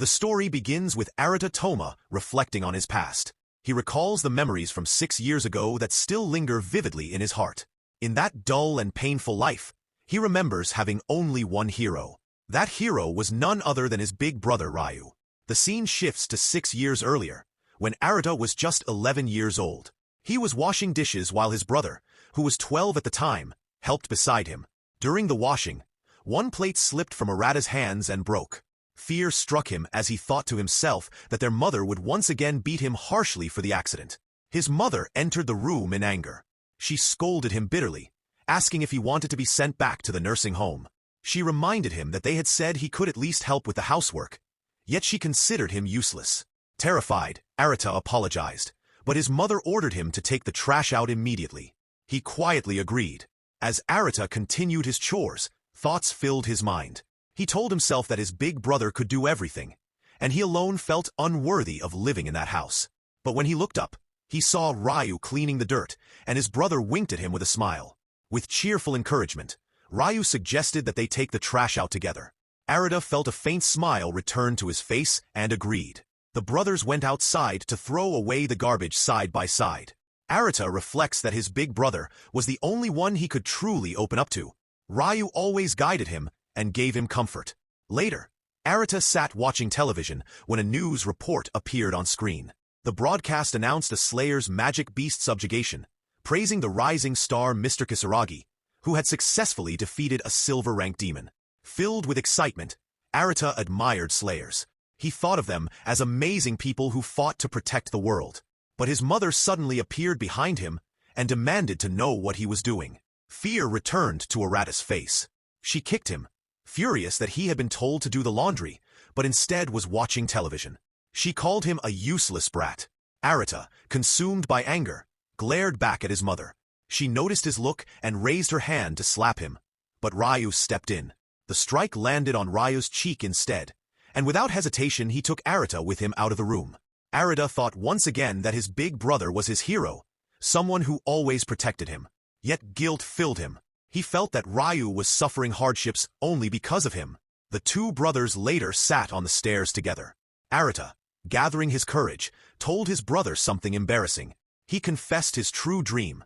The story begins with Arata Toma reflecting on his past. He recalls the memories from 6 years ago that still linger vividly in his heart. In that dull and painful life, he remembers having only one hero. That hero was none other than his big brother Ryu. The scene shifts to 6 years earlier, when Arata was just 11 years old. He was washing dishes while his brother, who was 12 at the time, helped beside him. During the washing, one plate slipped from Arata's hands and broke. Fear struck him as he thought to himself that their mother would once again beat him harshly for the accident. His mother entered the room in anger. She scolded him bitterly, asking if he wanted to be sent back to the nursing home. She reminded him that they had said he could at least help with the housework, yet she considered him useless. Terrified, Arata apologized, but his mother ordered him to take the trash out immediately. He quietly agreed. As Arata continued his chores, thoughts filled his mind. He told himself that his big brother could do everything, and he alone felt unworthy of living in that house. But when he looked up, he saw Ryu cleaning the dirt, and his brother winked at him with a smile. With cheerful encouragement, Ryu suggested that they take the trash out together. Arata felt a faint smile return to his face and agreed. The brothers went outside to throw away the garbage side by side. Arata reflects that his big brother was the only one he could truly open up to. Ryu always guided him and gave him comfort. Later, Arata sat watching television when a news report appeared on screen. The broadcast announced a Slayer's magic beast subjugation, praising the rising star Mr. Kisaragi, who had successfully defeated a silver-ranked demon. Filled with excitement, Arata admired Slayers. He thought of them as amazing people who fought to protect the world. But his mother suddenly appeared behind him and demanded to know what he was doing. Fear returned to Arata's face. She kicked him, furious that he had been told to do the laundry, but instead was watching television. She called him a useless brat. Arata, consumed by anger, glared back at his mother. She noticed his look and raised her hand to slap him, but Ryu stepped in. The strike landed on Ryu's cheek instead, and without hesitation he took Arata with him out of the room. Arata thought once again that his big brother was his hero, someone who always protected him. Yet guilt filled him. He felt that Ryu was suffering hardships only because of him. The two brothers later sat on the stairs together. Arata, gathering his courage, told his brother something embarrassing. He confessed his true dream,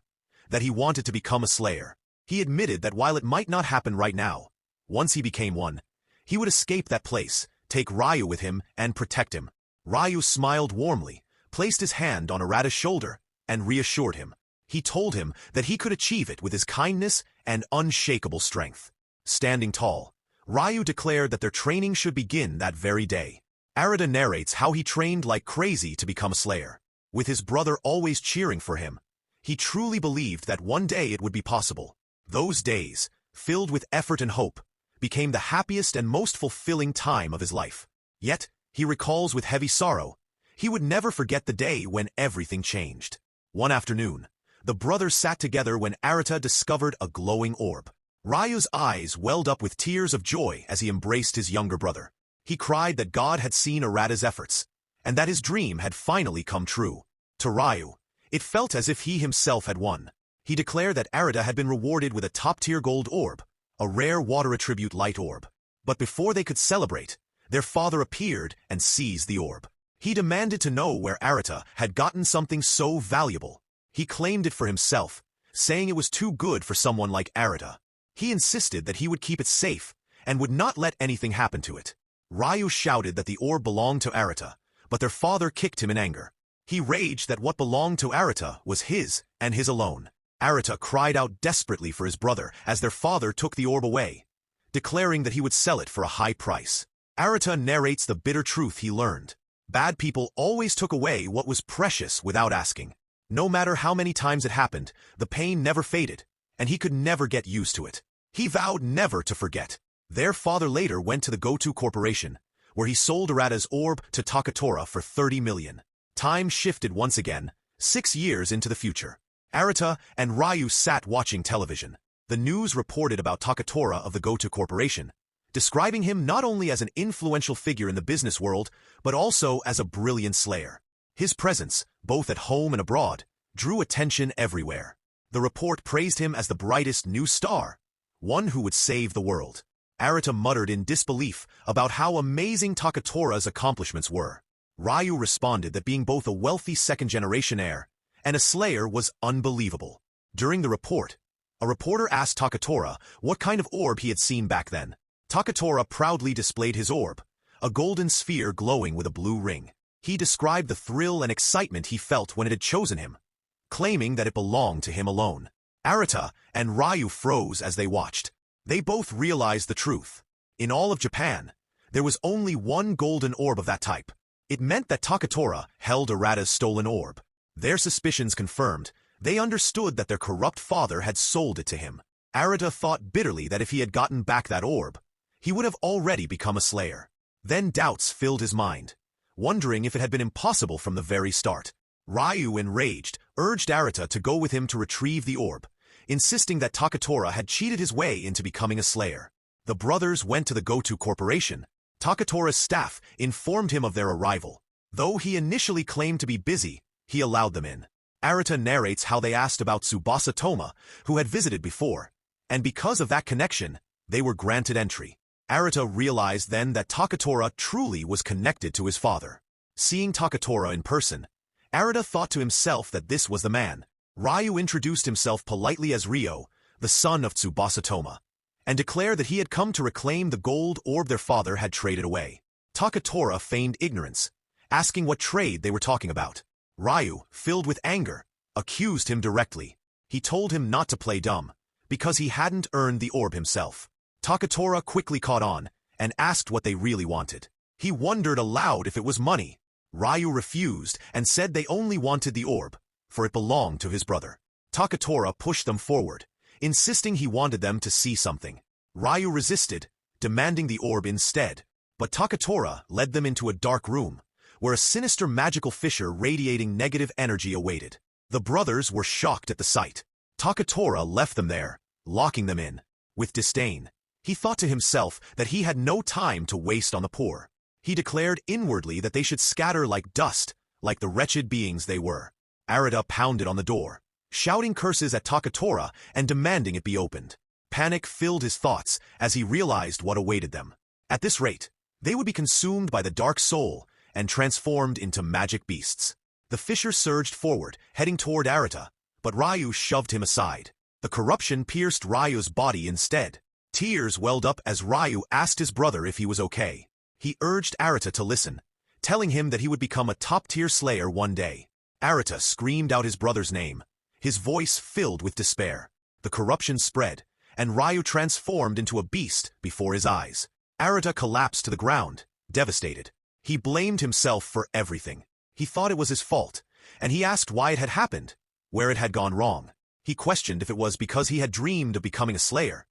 that he wanted to become a Slayer. He admitted that while it might not happen right now, once he became one, he would escape that place, take Ryu with him, and protect him. Ryu smiled warmly, placed his hand on Arata's shoulder, and reassured him. He told him that he could achieve it with his kindness and unshakable strength. Standing tall, Ryu declared that their training should begin that very day. Arata narrates how he trained like crazy to become a Slayer. With his brother always cheering for him, he truly believed that one day it would be possible. Those days, filled with effort and hope, became the happiest and most fulfilling time of his life. Yet, he recalls with heavy sorrow, he would never forget the day when everything changed. One afternoon, the brothers sat together when Arata discovered a glowing orb. Ryu's eyes welled up with tears of joy as he embraced his younger brother. He cried that God had seen Arata's efforts, and that his dream had finally come true. To Ryu, it felt as if he himself had won. He declared that Arata had been rewarded with a top-tier gold orb, a rare water attribute light orb. But before they could celebrate, their father appeared and seized the orb. He demanded to know where Arata had gotten something so valuable. He claimed it for himself, saying it was too good for someone like Arata. He insisted that he would keep it safe and would not let anything happen to it. Ryu shouted that the orb belonged to Arata, but their father kicked him in anger. He raged that what belonged to Arata was his and his alone. Arata cried out desperately for his brother as their father took the orb away, declaring that he would sell it for a high price. Arata narrates the bitter truth he learned. Bad people always took away what was precious without asking. No matter how many times it happened, the pain never faded, and he could never get used to it. He vowed never to forget. Their father later went to the Goto Corporation, where he sold Arata's orb to Takatora for 30 million. Time shifted once again, 6 years into the future. Arata and Ryu sat watching television. The news reported about Takatora of the Goto Corporation, describing him not only as an influential figure in the business world, but also as a brilliant Slayer. His presence, both at home and abroad, drew attention everywhere. The report praised him as the brightest new star, one who would save the world. Arata muttered in disbelief about how amazing Takatora's accomplishments were. Ryu responded that being both a wealthy second-generation heir and a slayer was unbelievable. During the report, a reporter asked Takatora what kind of orb he had seen back then. Takatora proudly displayed his orb, a golden sphere glowing with a blue ring. He described the thrill and excitement he felt when it had chosen him, claiming that it belonged to him alone. Arata and Ryu froze as they watched. They both realized the truth. In all of Japan, there was only one golden orb of that type. It meant that Takatora held Arata's stolen orb. Their suspicions confirmed, they understood that their corrupt father had sold it to him. Arata thought bitterly that if he had gotten back that orb, he would have already become a slayer. Then doubts filled his mind, wondering if it had been impossible from the very start. Ryu, enraged, urged Arata to go with him to retrieve the orb, insisting that Takatora had cheated his way into becoming a slayer. The brothers went to the Goto Corporation. Takatora's staff informed him of their arrival. Though he initially claimed to be busy, he allowed them in. Arata narrates how they asked about Tsubasa Toma, who had visited before, and because of that connection, they were granted entry. Arata realized then that Takatora truly was connected to his father. Seeing Takatora in person, Arata thought to himself that this was the man. Ryu introduced himself politely as Ryo, the son of Tsubasa Toma, and declared that he had come to reclaim the gold orb their father had traded away. Takatora feigned ignorance, asking what trade they were talking about. Ryu, filled with anger, accused him directly. He told him not to play dumb, because he hadn't earned the orb himself. Takatora quickly caught on, and asked what they really wanted. He wondered aloud if it was money. Ryu refused, and said they only wanted the orb, for it belonged to his brother. Takatora pushed them forward, insisting he wanted them to see something. Ryu resisted, demanding the orb instead, but Takatora led them into a dark room, where a sinister magical fissure radiating negative energy awaited. The brothers were shocked at the sight. Takatora left them there, locking them in. With disdain, he thought to himself that he had no time to waste on the poor. He declared inwardly that they should scatter like dust, like the wretched beings they were. Arata pounded on the door, shouting curses at Takatora and demanding it be opened. Panic filled his thoughts as he realized what awaited them. At this rate, they would be consumed by the dark soul and transformed into magic beasts. The fissure surged forward, heading toward Arata, but Ryu shoved him aside. The corruption pierced Ryu's body instead. Tears welled up as Ryu asked his brother if he was okay. He urged Arata to listen, telling him that he would become a top-tier slayer one day. Arata screamed out his brother's name, his voice filled with despair. The corruption spread, and Ryu transformed into a beast before his eyes. Arata collapsed to the ground, devastated. He blamed himself for everything. He thought it was his fault, and he asked why it had happened, where it had gone wrong. He questioned if it was because he had dreamed of becoming a slayer,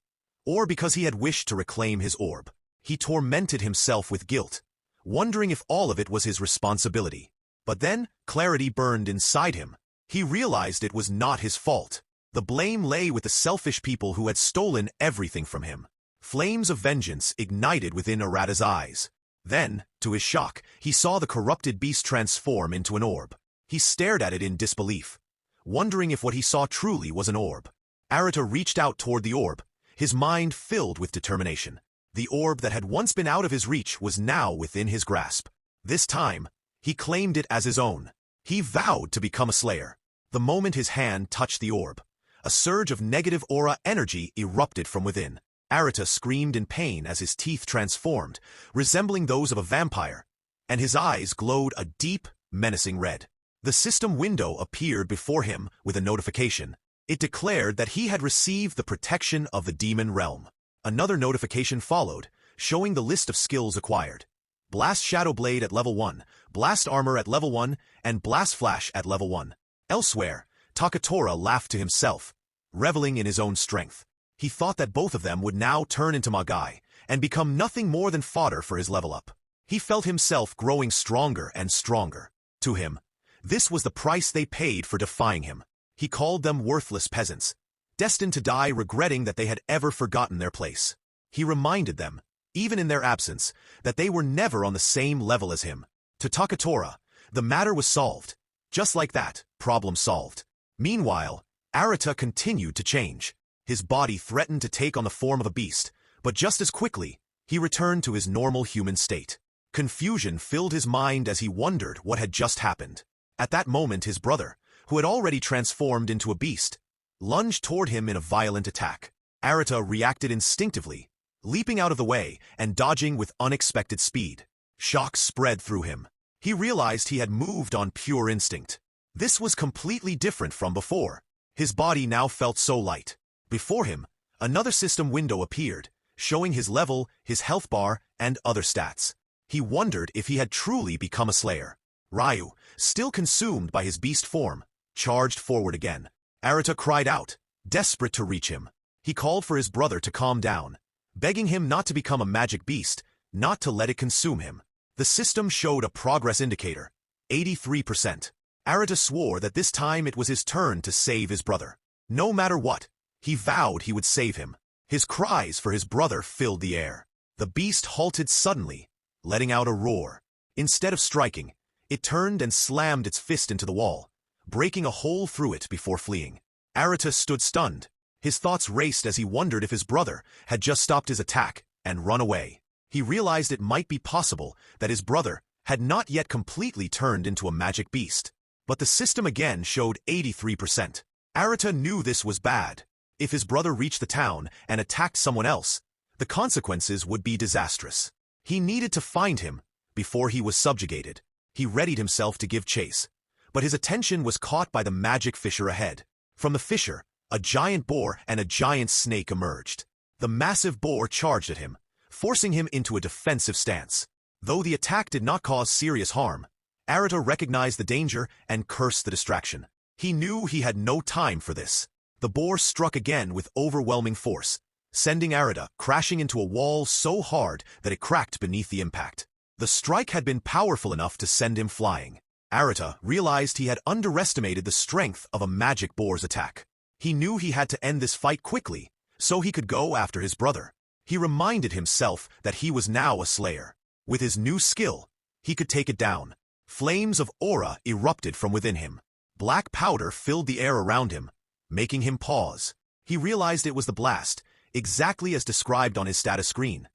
or because he had wished to reclaim his orb. He tormented himself with guilt, wondering if all of it was his responsibility. But then, clarity burned inside him. He realized it was not his fault. The blame lay with the selfish people who had stolen everything from him. Flames of vengeance ignited within Arata's eyes. Then, to his shock, he saw the corrupted beast transform into an orb. He stared at it in disbelief, wondering if what he saw truly was an orb. Arata reached out toward the orb, his mind filled with determination. The orb that had once been out of his reach was now within his grasp. This time, he claimed it as his own. He vowed to become a slayer. The moment his hand touched the orb, a surge of negative aura energy erupted from within. Arata screamed in pain as his teeth transformed, resembling those of a vampire, and his eyes glowed a deep, menacing red. The system window appeared before him with a notification. It declared that he had received the protection of the demon realm. Another notification followed, showing the list of skills acquired. Blast Shadow Blade at level 1, Blast Armor at level 1, and Blast Flash at level 1. Elsewhere, Takatora laughed to himself, reveling in his own strength. He thought that both of them would now turn into Magai and become nothing more than fodder for his level up. He felt himself growing stronger and stronger. To him, this was the price they paid for defying him. He called them worthless peasants, destined to die regretting that they had ever forgotten their place. He reminded them, even in their absence, that they were never on the same level as him. To Takatora, the matter was solved. Just like that, problem solved. Meanwhile, Arata continued to change. His body threatened to take on the form of a beast, But just as quickly, he returned to his normal human state. Confusion filled his mind as he wondered what had just happened. At that moment his brother, who had already transformed into a beast, lunged toward him in a violent attack. Arata reacted instinctively, leaping out of the way and dodging with unexpected speed. Shock spread through him. He realized he had moved on pure instinct. This was completely different from before. His body now felt so light. Before him, another system window appeared, showing his level, his health bar, and other stats. He wondered if he had truly become a slayer. Ryu, still consumed by his beast form, charged forward again. Arata cried out, desperate to reach him. He called for his brother to calm down, begging him not to become a magic beast, not to let it consume him. The system showed a progress indicator, 83%. Arata swore that this time it was his turn to save his brother. No matter what, he vowed he would save him. His cries for his brother filled the air. The beast halted suddenly, letting out a roar. Instead of striking, it turned and slammed its fist into the wall, breaking a hole through it before fleeing. Arata stood stunned. His thoughts raced as he wondered if his brother had just stopped his attack and run away. He realized it might be possible that his brother had not yet completely turned into a magic beast. But the system again showed 83%. Arata knew this was bad. If his brother reached the town and attacked someone else, the consequences would be disastrous. He needed to find him before he was subjugated. He readied himself to give chase, but his attention was caught by the magic fissure ahead. From the fissure, a giant boar and a giant snake emerged. The massive boar charged at him, forcing him into a defensive stance. Though the attack did not cause serious harm, Arata recognized the danger and cursed the distraction. He knew he had no time for this. The boar struck again with overwhelming force, sending Arata crashing into a wall so hard that it cracked beneath the impact. The strike had been powerful enough to send him flying. Arata realized he had underestimated the strength of a magic boar's attack. He knew he had to end this fight quickly, so he could go after his brother. He reminded himself that he was now a slayer. With his new skill, he could take it down. Flames of aura erupted from within him. Black powder filled the air around him, making him pause. He realized it was the blast, exactly as described on his status screen.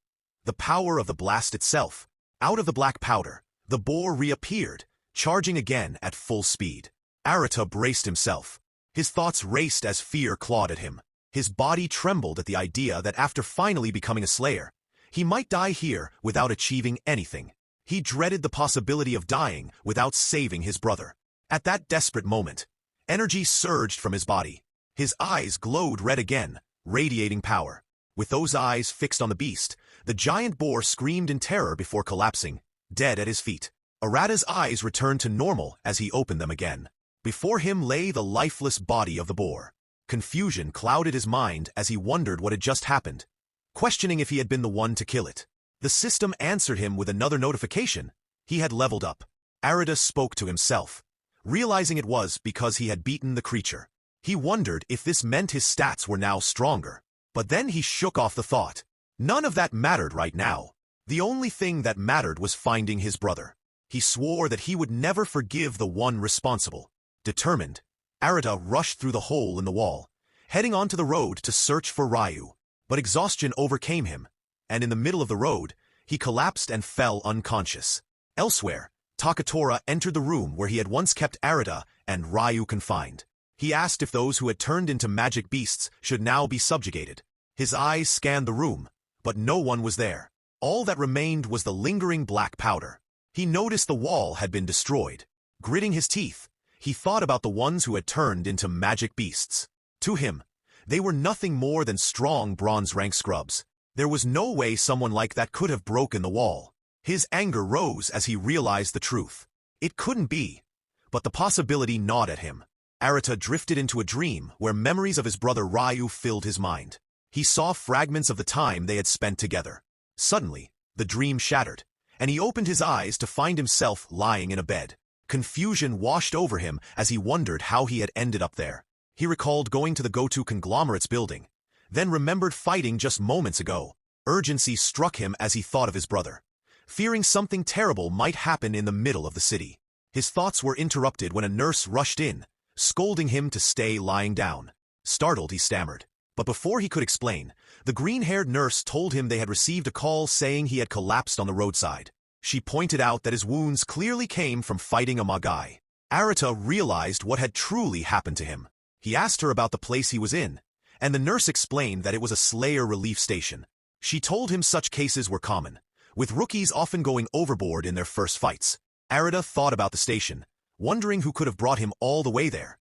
The power of the blast itself. Out of the black powder, the boar reappeared, charging again at full speed. Arata braced himself. His thoughts raced as fear clawed at him. His body trembled at the idea that after finally becoming a slayer, he might die here without achieving anything. He dreaded the possibility of dying without saving his brother. At that desperate moment, energy surged from his body. His eyes glowed red again, radiating power. With those eyes fixed on the beast, the giant boar screamed in terror before collapsing, dead at his feet. Arata's eyes returned to normal as he opened them again. Before him lay the lifeless body of the boar. Confusion clouded his mind as he wondered what had just happened, questioning if he had been the one to kill it. The system answered him with another notification. He had leveled up. Arata spoke to himself, realizing it was because he had beaten the creature. He wondered if this meant his stats were now stronger. But then he shook off the thought. None of that mattered right now. The only thing that mattered was finding his brother. He swore that he would never forgive the one responsible. Determined, Arata rushed through the hole in the wall, heading onto the road to search for Ryu. But exhaustion overcame him, and in the middle of the road, he collapsed and fell unconscious. Elsewhere, Takatora entered the room where he had once kept Arata and Ryu confined. He asked if those who had turned into magic beasts should now be subjugated. His eyes scanned the room, but no one was there. All that remained was the lingering black powder. He noticed the wall had been destroyed. Gritting his teeth, he thought about the ones who had turned into magic beasts. To him, they were nothing more than strong bronze-rank scrubs. There was no way someone like that could have broken the wall. His anger rose as he realized the truth. It couldn't be, but the possibility gnawed at him. Arata drifted into a dream where memories of his brother Ryu filled his mind. He saw fragments of the time they had spent together. Suddenly, the dream shattered, and he opened his eyes to find himself lying in a bed. Confusion washed over him as he wondered how he had ended up there. He recalled going to the go-to conglomerate's building, then remembered fighting just moments ago. Urgency struck him as he thought of his brother, fearing something terrible might happen in the middle of the city. His thoughts were interrupted when a nurse rushed in, scolding him to stay lying down. Startled, he stammered, But before he could explain, the green-haired nurse told him they had received a call saying he had collapsed on the roadside. She pointed out that his wounds clearly came from fighting a Magai. Arata realized what had truly happened to him. He asked her about the place he was in, and the nurse explained that it was a Slayer relief station. She told him such cases were common, with rookies often going overboard in their first fights. Arata thought about the station, wondering who could have brought him all the way there,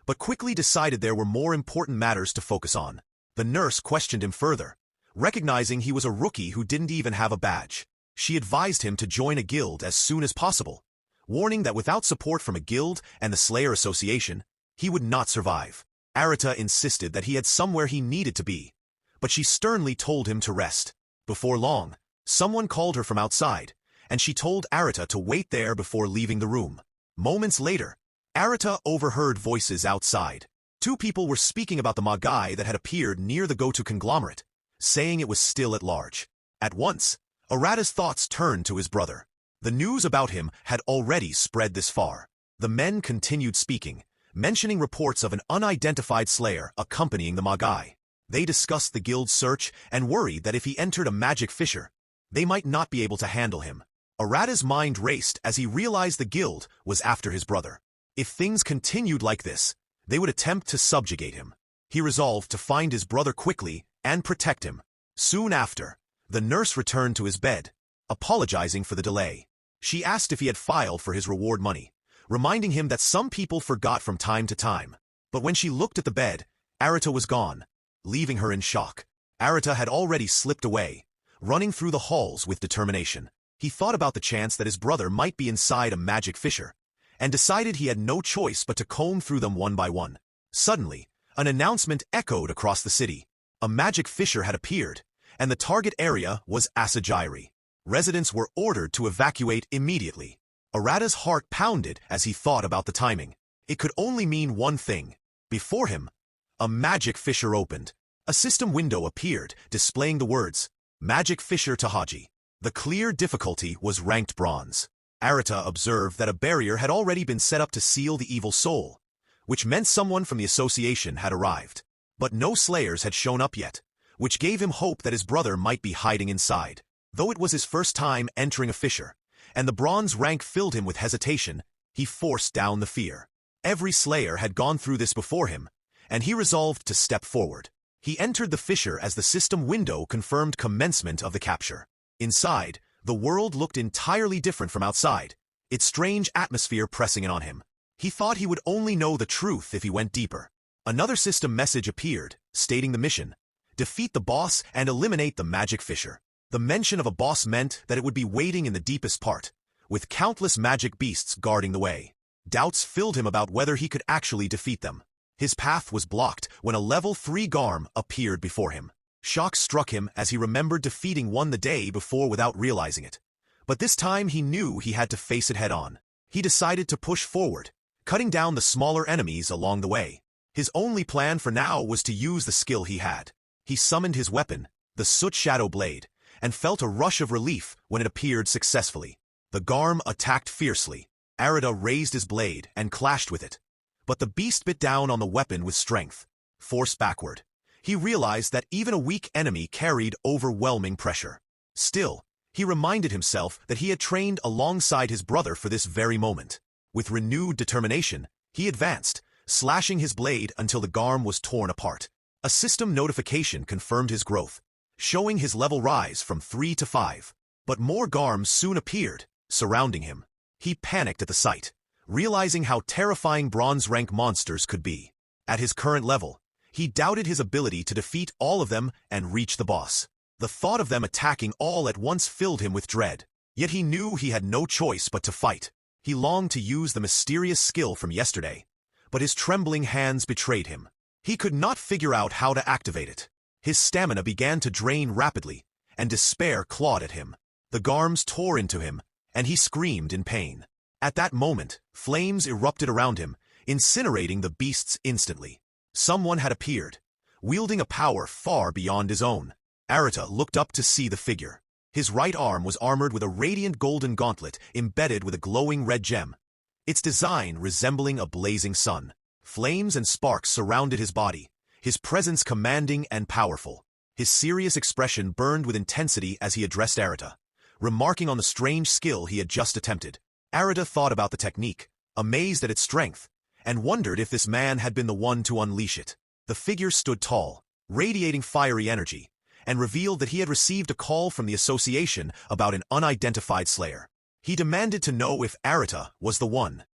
but quickly decided there were more important matters to focus on. The nurse questioned him further, recognizing he was a rookie who didn't even have a badge. She advised him to join a guild as soon as possible, warning that without support from a guild and the Slayer Association, he would not survive. Arata insisted that he had somewhere he needed to be, but she sternly told him to rest. Before long, someone called her from outside, and she told Arata to wait there before leaving the room. Moments later, Arata overheard voices outside. Two people were speaking about the Magai that had appeared near the Goto conglomerate, saying it was still at large. At once, Arata's thoughts turned to his brother. The news about him had already spread this far. The men continued speaking, mentioning reports of an unidentified slayer accompanying the Magai. They discussed the guild's search and worried that if he entered a magic fissure, they might not be able to handle him. Arata's mind raced as he realized the guild was after his brother. If things continued like this, they would attempt to subjugate him. He resolved to find his brother quickly and protect him. Soon after, the nurse returned to his bed, apologizing for the delay. She asked if he had filed for his reward money, reminding him that some people forgot from time to time. But when she looked at the bed, Arata was gone, leaving her in shock. Arata had already slipped away, running through the halls with determination. He thought about the chance that his brother might be inside a magic fissure, and decided he had no choice but to comb through them one by one. Suddenly, an announcement echoed across the city. A magic fissure had appeared, and the target area was Asajiri. Residents were ordered to evacuate immediately. Arata's heart pounded as he thought about the timing. It could only mean one thing. Before him, a magic fissure opened. A system window appeared, displaying the words, Magic Fissure Tahaji. The clear difficulty was ranked bronze. Arata observed that a barrier had already been set up to seal the evil soul, which meant someone from the association had arrived. But no slayers had shown up yet, which gave him hope that his brother might be hiding inside. Though it was his first time entering a fissure, and the bronze rank filled him with hesitation, he forced down the fear. Every slayer had gone through this before him, and he resolved to step forward. He entered the fissure as the system window confirmed commencement of the capture. Inside, the world looked entirely different from outside, its strange atmosphere pressing in on him. He thought he would only know the truth if he went deeper. Another system message appeared, stating the mission: defeat the boss and eliminate the magic fissure. The mention of a boss meant that it would be waiting in the deepest part, with countless magic beasts guarding the way. Doubts filled him about whether he could actually defeat them. His path was blocked when a level 3 Garm appeared before him. Shock struck him as he remembered defeating one the day before without realizing it. But this time he knew he had to face it head-on. He decided to push forward, cutting down the smaller enemies along the way. His only plan for now was to use the skill he had. He summoned his weapon, the Soot Shadow Blade, and felt a rush of relief when it appeared successfully. The Garm attacked fiercely. Arata raised his blade and clashed with it. But the beast bit down on the weapon with strength. Forced backward, he realized that even a weak enemy carried overwhelming pressure. Still, he reminded himself that he had trained alongside his brother for this very moment. With renewed determination, he advanced, slashing his blade until the Garm was torn apart. A system notification confirmed his growth, showing his level rise from 3 to 5. But more Garms soon appeared, surrounding him. He panicked at the sight, realizing how terrifying bronze-rank monsters could be. At his current level, he doubted his ability to defeat all of them and reach the boss. The thought of them attacking all at once filled him with dread. Yet he knew he had no choice but to fight. He longed to use the mysterious skill from yesterday, but his trembling hands betrayed him. He could not figure out how to activate it. His stamina began to drain rapidly, and despair clawed at him. The Garms tore into him, and he screamed in pain. At that moment, flames erupted around him, incinerating the beasts instantly. Someone had appeared, wielding a power far beyond his own. Arata looked up to see the figure. His right arm was armored with a radiant golden gauntlet embedded with a glowing red gem, its design resembling a blazing sun. Flames and sparks surrounded his body, his presence commanding and powerful. His serious expression burned with intensity as he addressed Arata, remarking on the strange skill he had just attempted. Arata thought about the technique, amazed at its strength, and wondered if this man had been the one to unleash it. The figure stood tall, radiating fiery energy, and revealed that he had received a call from the association about an unidentified slayer. He demanded to know if Arata was the one.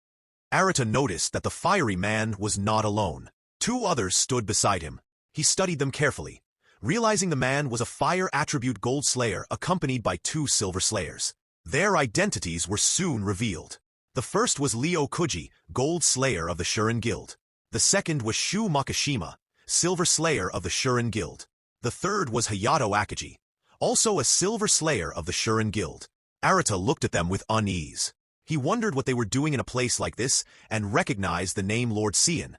Arata noticed that the fiery man was not alone. Two others stood beside him. He studied them carefully, realizing the man was a fire attribute gold slayer accompanied by two silver slayers. Their identities were soon revealed. The first was Leo Kuji, gold slayer of the Shurin Guild. The second was Shu Makishima, silver slayer of the Shurin Guild. The third was Hayato Akagi, also a silver slayer of the Shurin Guild. Arata looked at them with unease. He wondered what they were doing in a place like this and recognized the name Lord Xian,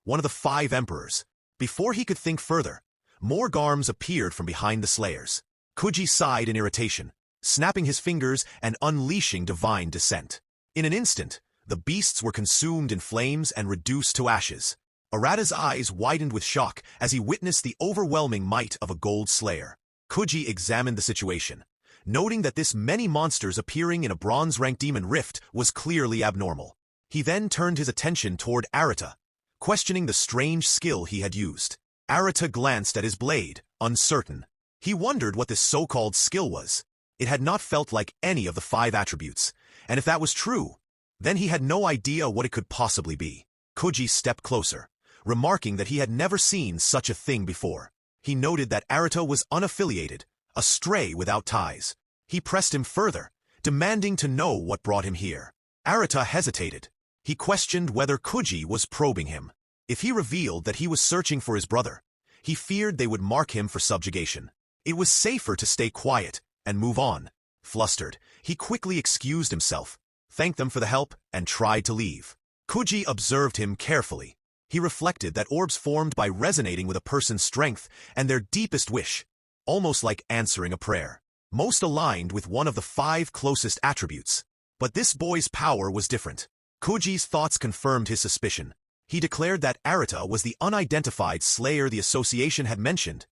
one of the 5 emperors. Before he could think further, more garms appeared from behind the slayers. Kuji sighed in irritation, snapping his fingers and unleashing divine descent. In an instant, the beasts were consumed in flames and reduced to ashes. Arata's eyes widened with shock as he witnessed the overwhelming might of a gold slayer. Kuji examined the situation, noting that this many monsters appearing in a bronze-rank demon rift was clearly abnormal. He then turned his attention toward Arata, questioning the strange skill he had used. Arata glanced at his blade, uncertain. He wondered what this so-called skill was. It had not felt like any of the 5 attributes, and if that was true, then he had no idea what it could possibly be. Kuji stepped closer, remarking that he had never seen such a thing before. He noted that Arata was unaffiliated, a stray without ties. He pressed him further, demanding to know what brought him here. Arata hesitated. He questioned whether Kuji was probing him. If he revealed that he was searching for his brother, he feared they would mark him for subjugation. It was safer to stay quiet and move on. Flustered, he quickly excused himself, thanked them for the help, and tried to leave. Kuji observed him carefully. He reflected that orbs formed by resonating with a person's strength and their deepest wish, almost like answering a prayer, most aligned with one of the 5 closest attributes. But this boy's power was different. Kuji's thoughts confirmed his suspicion. He declared that Arata was the unidentified slayer the association had mentioned,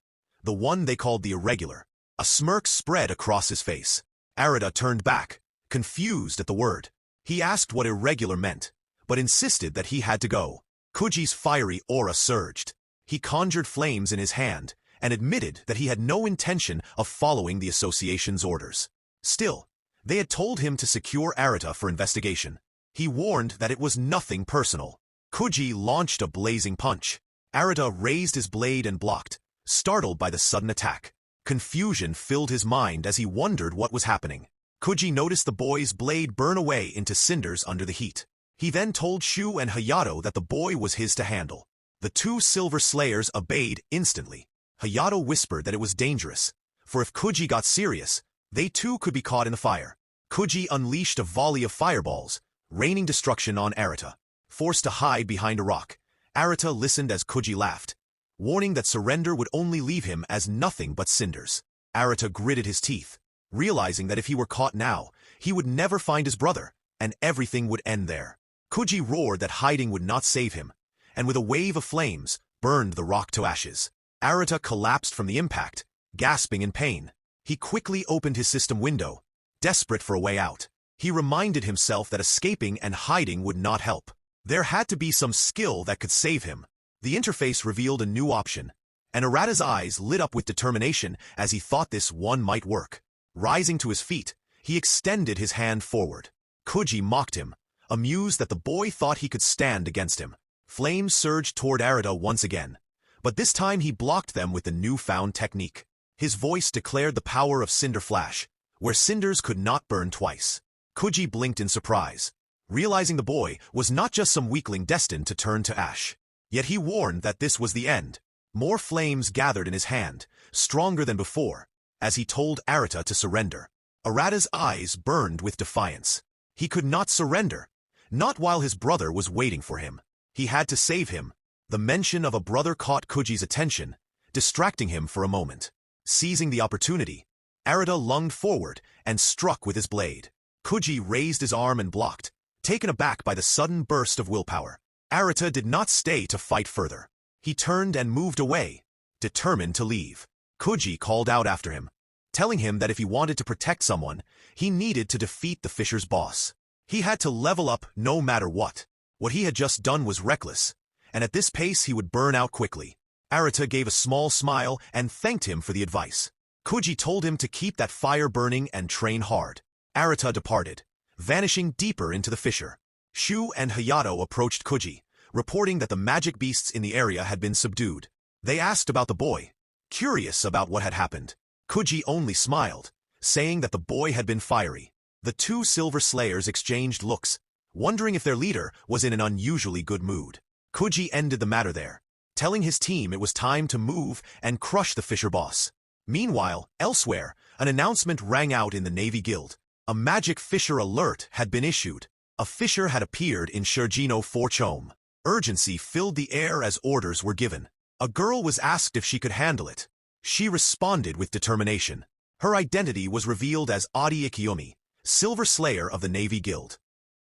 the one they called the Irregular. A smirk spread across his face. Arata turned back, confused at the word. He asked what irregular meant, but insisted that he had to go. Kuji's fiery aura surged. He conjured flames in his hand and admitted that he had no intention of following the association's orders. Still, they had told him to secure Arata for investigation. He warned that it was nothing personal. Kuji launched a blazing punch. Arata raised his blade and blocked, startled by the sudden attack. Confusion filled his mind as he wondered what was happening. Kuji noticed the boy's blade burn away into cinders under the heat. He then told Shu and Hayato that the boy was his to handle. The 2 silver slayers obeyed instantly. Hayato whispered that it was dangerous, for if Kuji got serious, they too could be caught in the fire. Kuji unleashed a volley of fireballs, raining destruction on Arata. Forced to hide behind a rock, Arata listened as Kuji laughed, warning that surrender would only leave him as nothing but cinders. Arata gritted his teeth, realizing that if he were caught now, he would never find his brother, and everything would end there. Kuji roared that hiding would not save him, and with a wave of flames, burned the rock to ashes. Arata collapsed from the impact, gasping in pain. He quickly opened his system window, desperate for a way out. He reminded himself that escaping and hiding would not help. There had to be some skill that could save him. The interface revealed a new option, and Arata's eyes lit up with determination as he thought this one might work. Rising to his feet, he extended his hand forward. Kuji mocked him, amused that the boy thought he could stand against him. Flames surged toward Arata once again, but this time he blocked them with the newfound technique. His voice declared the power of Cinder Flash, where cinders could not burn twice. Kuji blinked in surprise, realizing the boy was not just some weakling destined to turn to ash. Yet he warned that this was the end. More flames gathered in his hand, stronger than before, as he told Arata to surrender. Arata's eyes burned with defiance. He could not surrender, not while his brother was waiting for him. He had to save him. The mention of a brother caught Kuji's attention, distracting him for a moment. Seizing the opportunity, Arata lunged forward and struck with his blade. Kuji raised his arm and blocked, taken aback by the sudden burst of willpower. Arata did not stay to fight further. He turned and moved away, determined to leave. Kuji called out after him, telling him that if he wanted to protect someone, he needed to defeat the fisher's boss. He had to level up no matter what. What he had just done was reckless, and at this pace he would burn out quickly. Arata gave a small smile and thanked him for the advice. Kuji told him to keep that fire burning and train hard. Arata departed, vanishing deeper into the fissure. Shu and Hayato approached Kuji, reporting that the magic beasts in the area had been subdued. They asked about the boy, curious about what had happened. Kuji only smiled, saying that the boy had been fiery. The two Silver Slayers exchanged looks, wondering if their leader was in an unusually good mood. Kuji ended the matter there, telling his team it was time to move and crush the fisher boss. Meanwhile, elsewhere, an announcement rang out in the Navy Guild. A magic fisher alert had been issued. A fisher had appeared in Shurjino Forchome. Urgency filled the air as orders were given. A girl was asked if she could handle it. She responded with determination. Her identity was revealed as Adi Ikiyumi, Silver Slayer of the Navy Guild.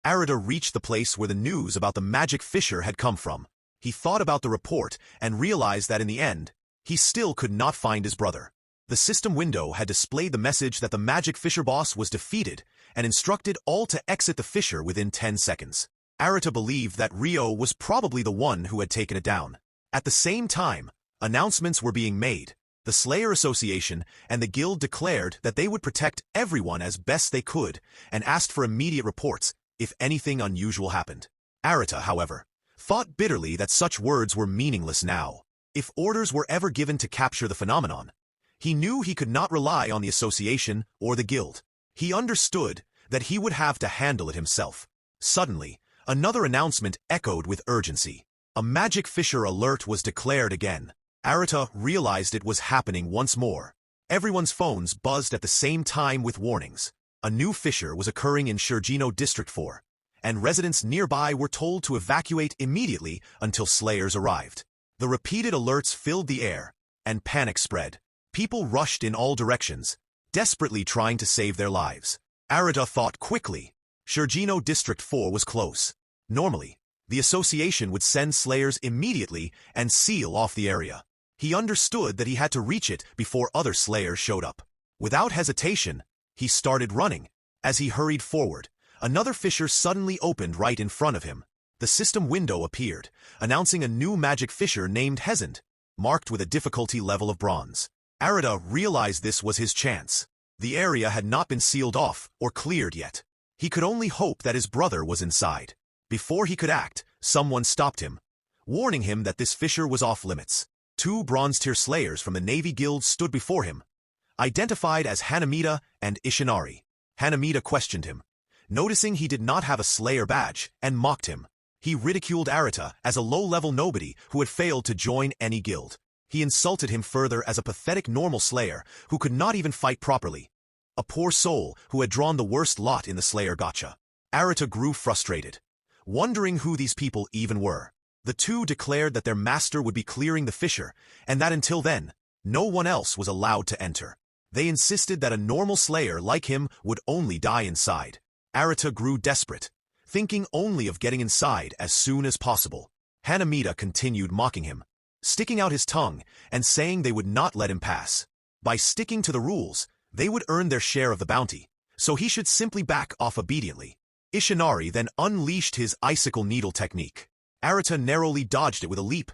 Arata reached the place where the news about the magic fisher had come from. He thought about the report and realized that in the end, he still could not find his brother. The system window had displayed the message that the magic fisher boss was defeated and instructed all to exit the fissure within 10 seconds. Arata believed that Ryo was probably the one who had taken it down. At the same time, announcements were being made. The Slayer Association and the Guild declared that they would protect everyone as best they could and asked for immediate reports if anything unusual happened. Arata, however, thought bitterly that such words were meaningless now. If orders were ever given to capture the phenomenon, he knew he could not rely on the association or the guild. He understood that he would have to handle it himself. Suddenly, another announcement echoed with urgency. A magic fisher alert was declared again. Arata realized it was happening once more. Everyone's phones buzzed at the same time with warnings. A new fissure was occurring in Shurjino District 4, and residents nearby were told to evacuate immediately until Slayers arrived. The repeated alerts filled the air, and panic spread. People rushed in all directions, desperately trying to save their lives. Arata thought quickly. Shurjino District 4 was close. Normally, the association would send Slayers immediately and seal off the area. He understood that he had to reach it before other Slayers showed up. Without hesitation, he started running. As he hurried forward, another fissure suddenly opened right in front of him. The system window appeared, announcing a new magic fisher named Hezend, marked with a difficulty level of bronze. Arata realized this was his chance. The area had not been sealed off or cleared yet. He could only hope that his brother was inside. Before he could act, someone stopped him, warning him that this fissure was off limits. Two bronze-tier slayers from the Navy Guild stood before him, identified as Hanamida and Ishinari. Hanamida questioned him, noticing he did not have a slayer badge, and mocked him. He ridiculed Arata as a low-level nobody who had failed to join any guild. He insulted him further as a pathetic normal slayer who could not even fight properly. A poor soul who had drawn the worst lot in the slayer gacha. Arata grew frustrated, wondering who these people even were. The two declared that their master would be clearing the fissure, and that until then, no one else was allowed to enter. They insisted that a normal slayer like him would only die inside. Arata grew desperate, thinking only of getting inside as soon as possible. Hanamida continued mocking him, sticking out his tongue and saying they would not let him pass. By sticking to the rules, they would earn their share of the bounty, so he should simply back off obediently. Ishinari then unleashed his icicle needle technique. Arata narrowly dodged it with a leap,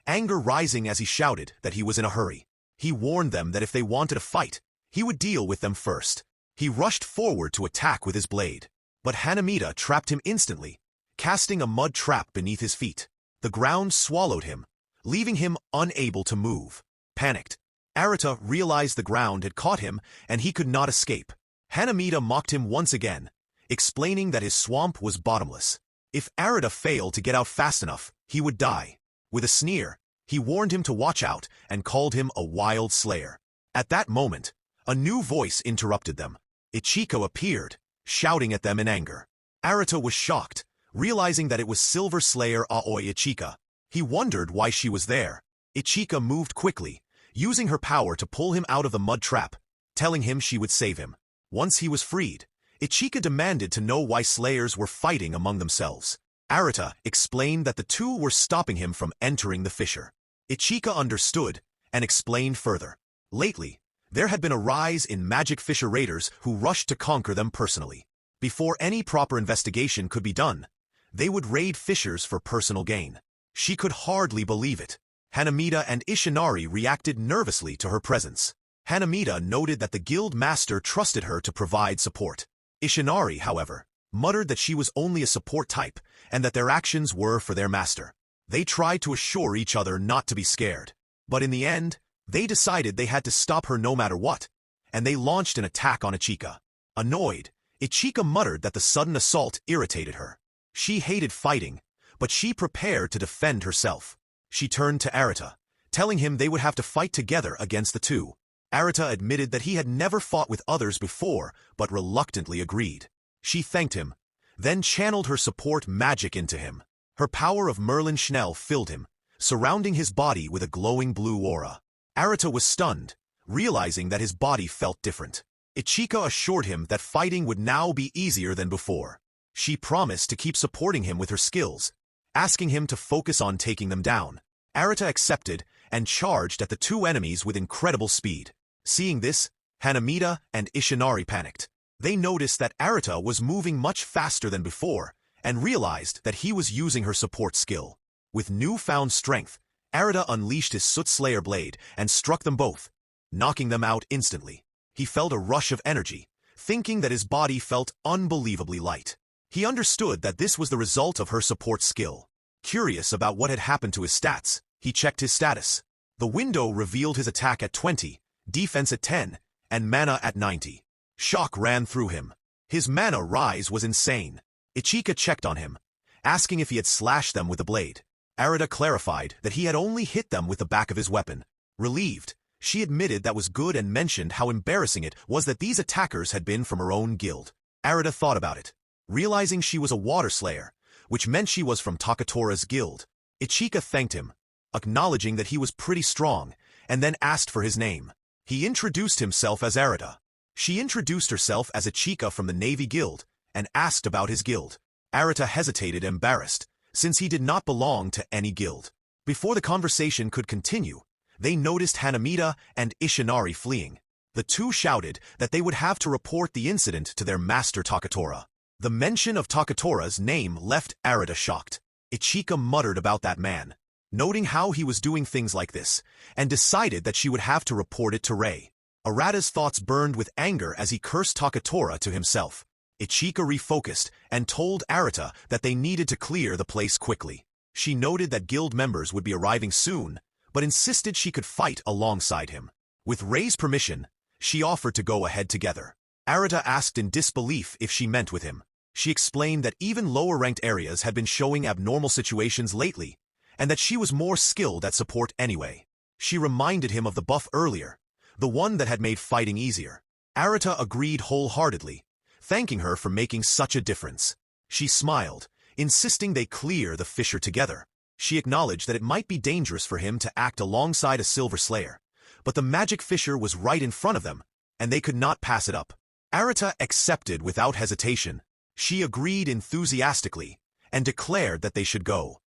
anger rising as he shouted that he was in a hurry. He warned them that if they wanted a fight, he would deal with them first. He rushed forward to attack with his blade, but Hanamida trapped him instantly, casting a mud trap beneath his feet. The ground swallowed him, leaving him unable to move. Panicked, Arata realized the ground had caught him and he could not escape. Hanamida mocked him once again, explaining that his swamp was bottomless. If Arata failed to get out fast enough, he would die. With a sneer, he warned him to watch out and called him a wild slayer. At that moment, a new voice interrupted them. Ichiko appeared, shouting at them in anger. Arata was shocked, realizing that it was Silver Slayer Aoi Ichika. He wondered why she was there. Ichika moved quickly, using her power to pull him out of the mud trap, telling him she would save him. Once he was freed, Ichika demanded to know why slayers were fighting among themselves. Arata explained that the two were stopping him from entering the fissure. Ichika understood and explained further. Lately, there had been a rise in magic fissure raiders who rushed to conquer them personally. Before any proper investigation could be done, they would raid fissures for personal gain. She could hardly believe it. Hanamida and Ishinari reacted nervously to her presence. Hanamida noted that the guild master trusted her to provide support. Ishinari, however, muttered that she was only a support type and that their actions were for their master. They tried to assure each other not to be scared. But in the end, they decided they had to stop her no matter what, and they launched an attack on Ichika. Annoyed, Ichika muttered that the sudden assault irritated her. She hated fighting, but she prepared to defend herself. She turned to Arata, telling him they would have to fight together against the two. Arata admitted that he had never fought with others before, but reluctantly agreed. She thanked him, then channeled her support magic into him. Her power of Merlin Schnell filled him, surrounding his body with a glowing blue aura. Arata was stunned, realizing that his body felt different. Ichika assured him that fighting would now be easier than before. She promised to keep supporting him with her skills, asking him to focus on taking them down. Arata accepted and charged at the two enemies with incredible speed. Seeing this, Hanamida and Ishinari panicked. They noticed that Arata was moving much faster than before and realized that he was using her support skill. With newfound strength, Arata unleashed his Soot Slayer blade and struck them both, knocking them out instantly. He felt a rush of energy, thinking that his body felt unbelievably light. He understood that this was the result of her support skill. Curious about what had happened to his stats, he checked his status. The window revealed his attack at 20, defense at 10, and mana at 90. Shock ran through him. His mana rise was insane. Ichika checked on him, asking if he had slashed them with the blade. Arata clarified that he had only hit them with the back of his weapon. Relieved, she admitted that was good and mentioned how embarrassing it was that these attackers had been from her own guild. Arata thought about it, realizing she was a water slayer, which meant she was from Takatora's guild. Ichika thanked him, acknowledging that he was pretty strong, and then asked for his name. He introduced himself as Arata. She introduced herself as Ichika from the Navy Guild, and asked about his guild. Arata hesitated, embarrassed, since he did not belong to any guild. Before the conversation could continue, they noticed Hanamida and Ishinari fleeing. The two shouted that they would have to report the incident to their master Takatora. The mention of Takatora's name left Arata shocked. Ichika muttered about that man, noting how he was doing things like this, and decided that she would have to report it to Rei. Arata's thoughts burned with anger as he cursed Takatora to himself. Ichika refocused and told Arata that they needed to clear the place quickly. She noted that guild members would be arriving soon, but insisted she could fight alongside him. With Rei's permission, she offered to go ahead together. Arata asked in disbelief if she meant with him. She explained that even lower-ranked areas had been showing abnormal situations lately, and that she was more skilled at support anyway. She reminded him of the buff earlier, the one that had made fighting easier. Arata agreed wholeheartedly, thanking her for making such a difference. She smiled, insisting they clear the fissure together. She acknowledged that it might be dangerous for him to act alongside a Silver Slayer, but the magic fissure was right in front of them, and they could not pass it up. Arata accepted without hesitation. She agreed enthusiastically, and declared that they should go.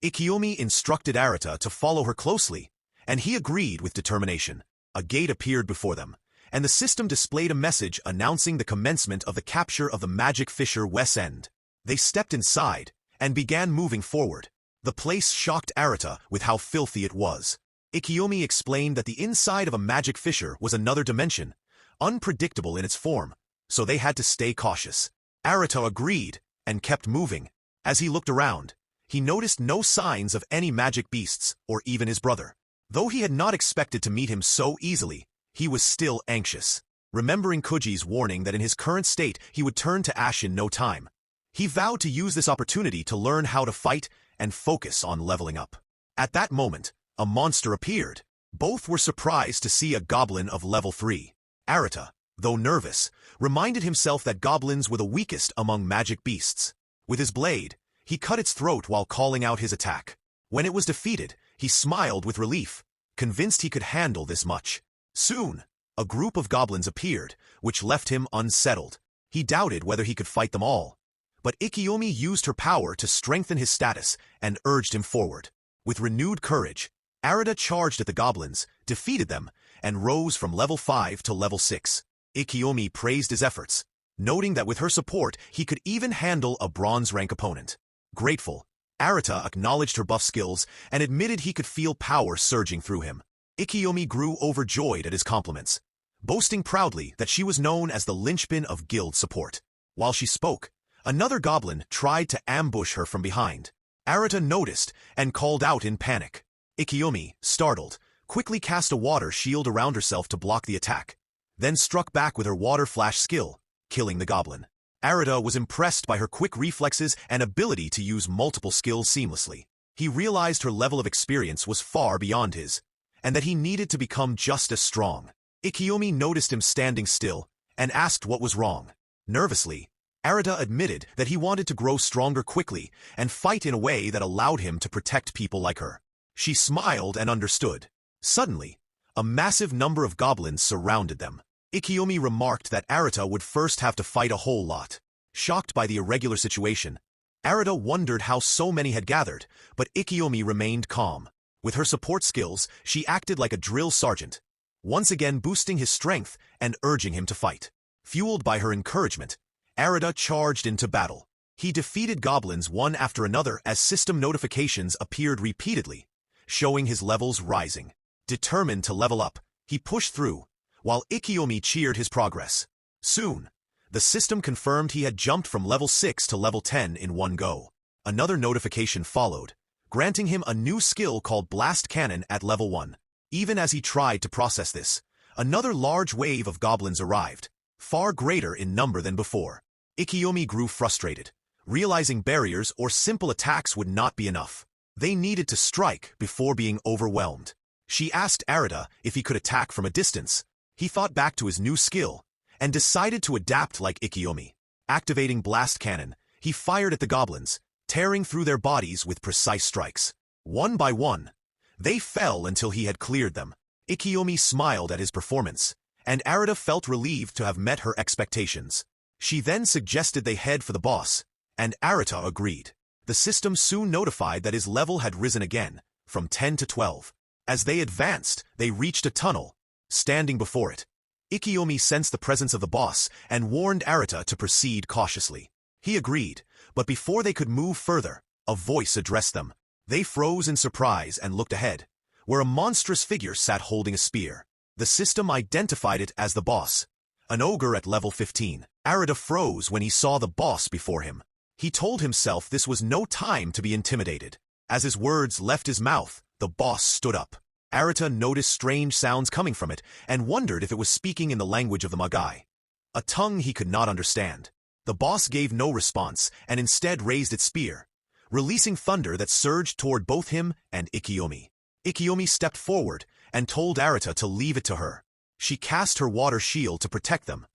Ikiomi instructed Arata to follow her closely, and he agreed with determination. A gate appeared before them, and the system displayed a message announcing the commencement of the capture of the magic fissure West End. They stepped inside, and began moving forward. The place shocked Arata with how filthy it was. Ikiomi explained that the inside of a magic fissure was another dimension, unpredictable in its form, so they had to stay cautious. Arata agreed, and kept moving. As he looked around, he noticed no signs of any magic beasts, or even his brother. Though he had not expected to meet him so easily, he was still anxious. Remembering Kuji's warning that in his current state he would turn to ash in no time, he vowed to use this opportunity to learn how to fight and focus on leveling up. At that moment, a monster appeared. Both were surprised to see a goblin of level 3. Arata, though nervous, reminded himself that goblins were the weakest among magic beasts. With his blade, he cut its throat while calling out his attack. When it was defeated, he smiled with relief, convinced he could handle this much. Soon, a group of goblins appeared, which left him unsettled. He doubted whether he could fight them all, But Ikiyomi used her power to strengthen his status and urged him forward. With renewed courage, Arata charged at the goblins, defeated them, and rose from level 5 to level 6. Ikiyomi praised his efforts, noting that with her support he could even handle a bronze-rank opponent. Grateful, Arata acknowledged her buff skills and admitted he could feel power surging through him. Ikiyomi grew overjoyed at his compliments, boasting proudly that she was known as the linchpin of guild support. While she spoke, another goblin tried to ambush her from behind. Arata noticed and called out in panic. Ikiyomi, startled, quickly cast a water shield around herself to block the attack, then struck back with her water flash skill, killing the goblin. Arata was impressed by her quick reflexes and ability to use multiple skills seamlessly. He realized her level of experience was far beyond his, and that he needed to become just as strong. Ikiyomi noticed him standing still and asked what was wrong. Nervously, Arata admitted that he wanted to grow stronger quickly and fight in a way that allowed him to protect people like her. She smiled and understood. Suddenly, a massive number of goblins surrounded them. Ikiyomi remarked that Arata would first have to fight a whole lot. Shocked by the irregular situation, Arata wondered how so many had gathered, but Ikiyomi remained calm. With her support skills, she acted like a drill sergeant, once again boosting his strength and urging him to fight. Fueled by her encouragement, Arata charged into battle. He defeated goblins one after another as system notifications appeared repeatedly, showing his levels rising. Determined to level up, he pushed through, while Ikiyomi cheered his progress. Soon, the system confirmed he had jumped from level 6 to level 10 in one go. Another notification followed, granting him a new skill called Blast Cannon at level 1. Even as he tried to process this, another large wave of goblins arrived, far greater in number than before. Ikiyomi grew frustrated, realizing barriers or simple attacks would not be enough. They needed to strike before being overwhelmed. She asked Arata if he could attack from a distance. He thought back to his new skill and decided to adapt like Ikiyomi. Activating Blast Cannon, he fired at the goblins, tearing through their bodies with precise strikes. One by one, they fell until he had cleared them. Ikiyomi smiled at his performance, and Arata felt relieved to have met her expectations. She then suggested they head for the boss, and Arata agreed. The system soon notified that his level had risen again, from 10 to 12. As they advanced, they reached a tunnel. Standing before it, Ikiyomi sensed the presence of the boss and warned Arata to proceed cautiously. He agreed, but before they could move further, a voice addressed them. They froze in surprise and looked ahead, where a monstrous figure sat holding a spear. The system identified it as the boss, an ogre at level 15. Arata froze when he saw the boss before him. He told himself this was no time to be intimidated. As his words left his mouth, the boss stood up. Arata noticed strange sounds coming from it and wondered if it was speaking in the language of the Magai, a tongue he could not understand. The boss gave no response and instead raised its spear, releasing thunder that surged toward both him and Ikiyomi. Ikiyomi stepped forward and told Arata to leave it to her. She cast her water shield to protect them,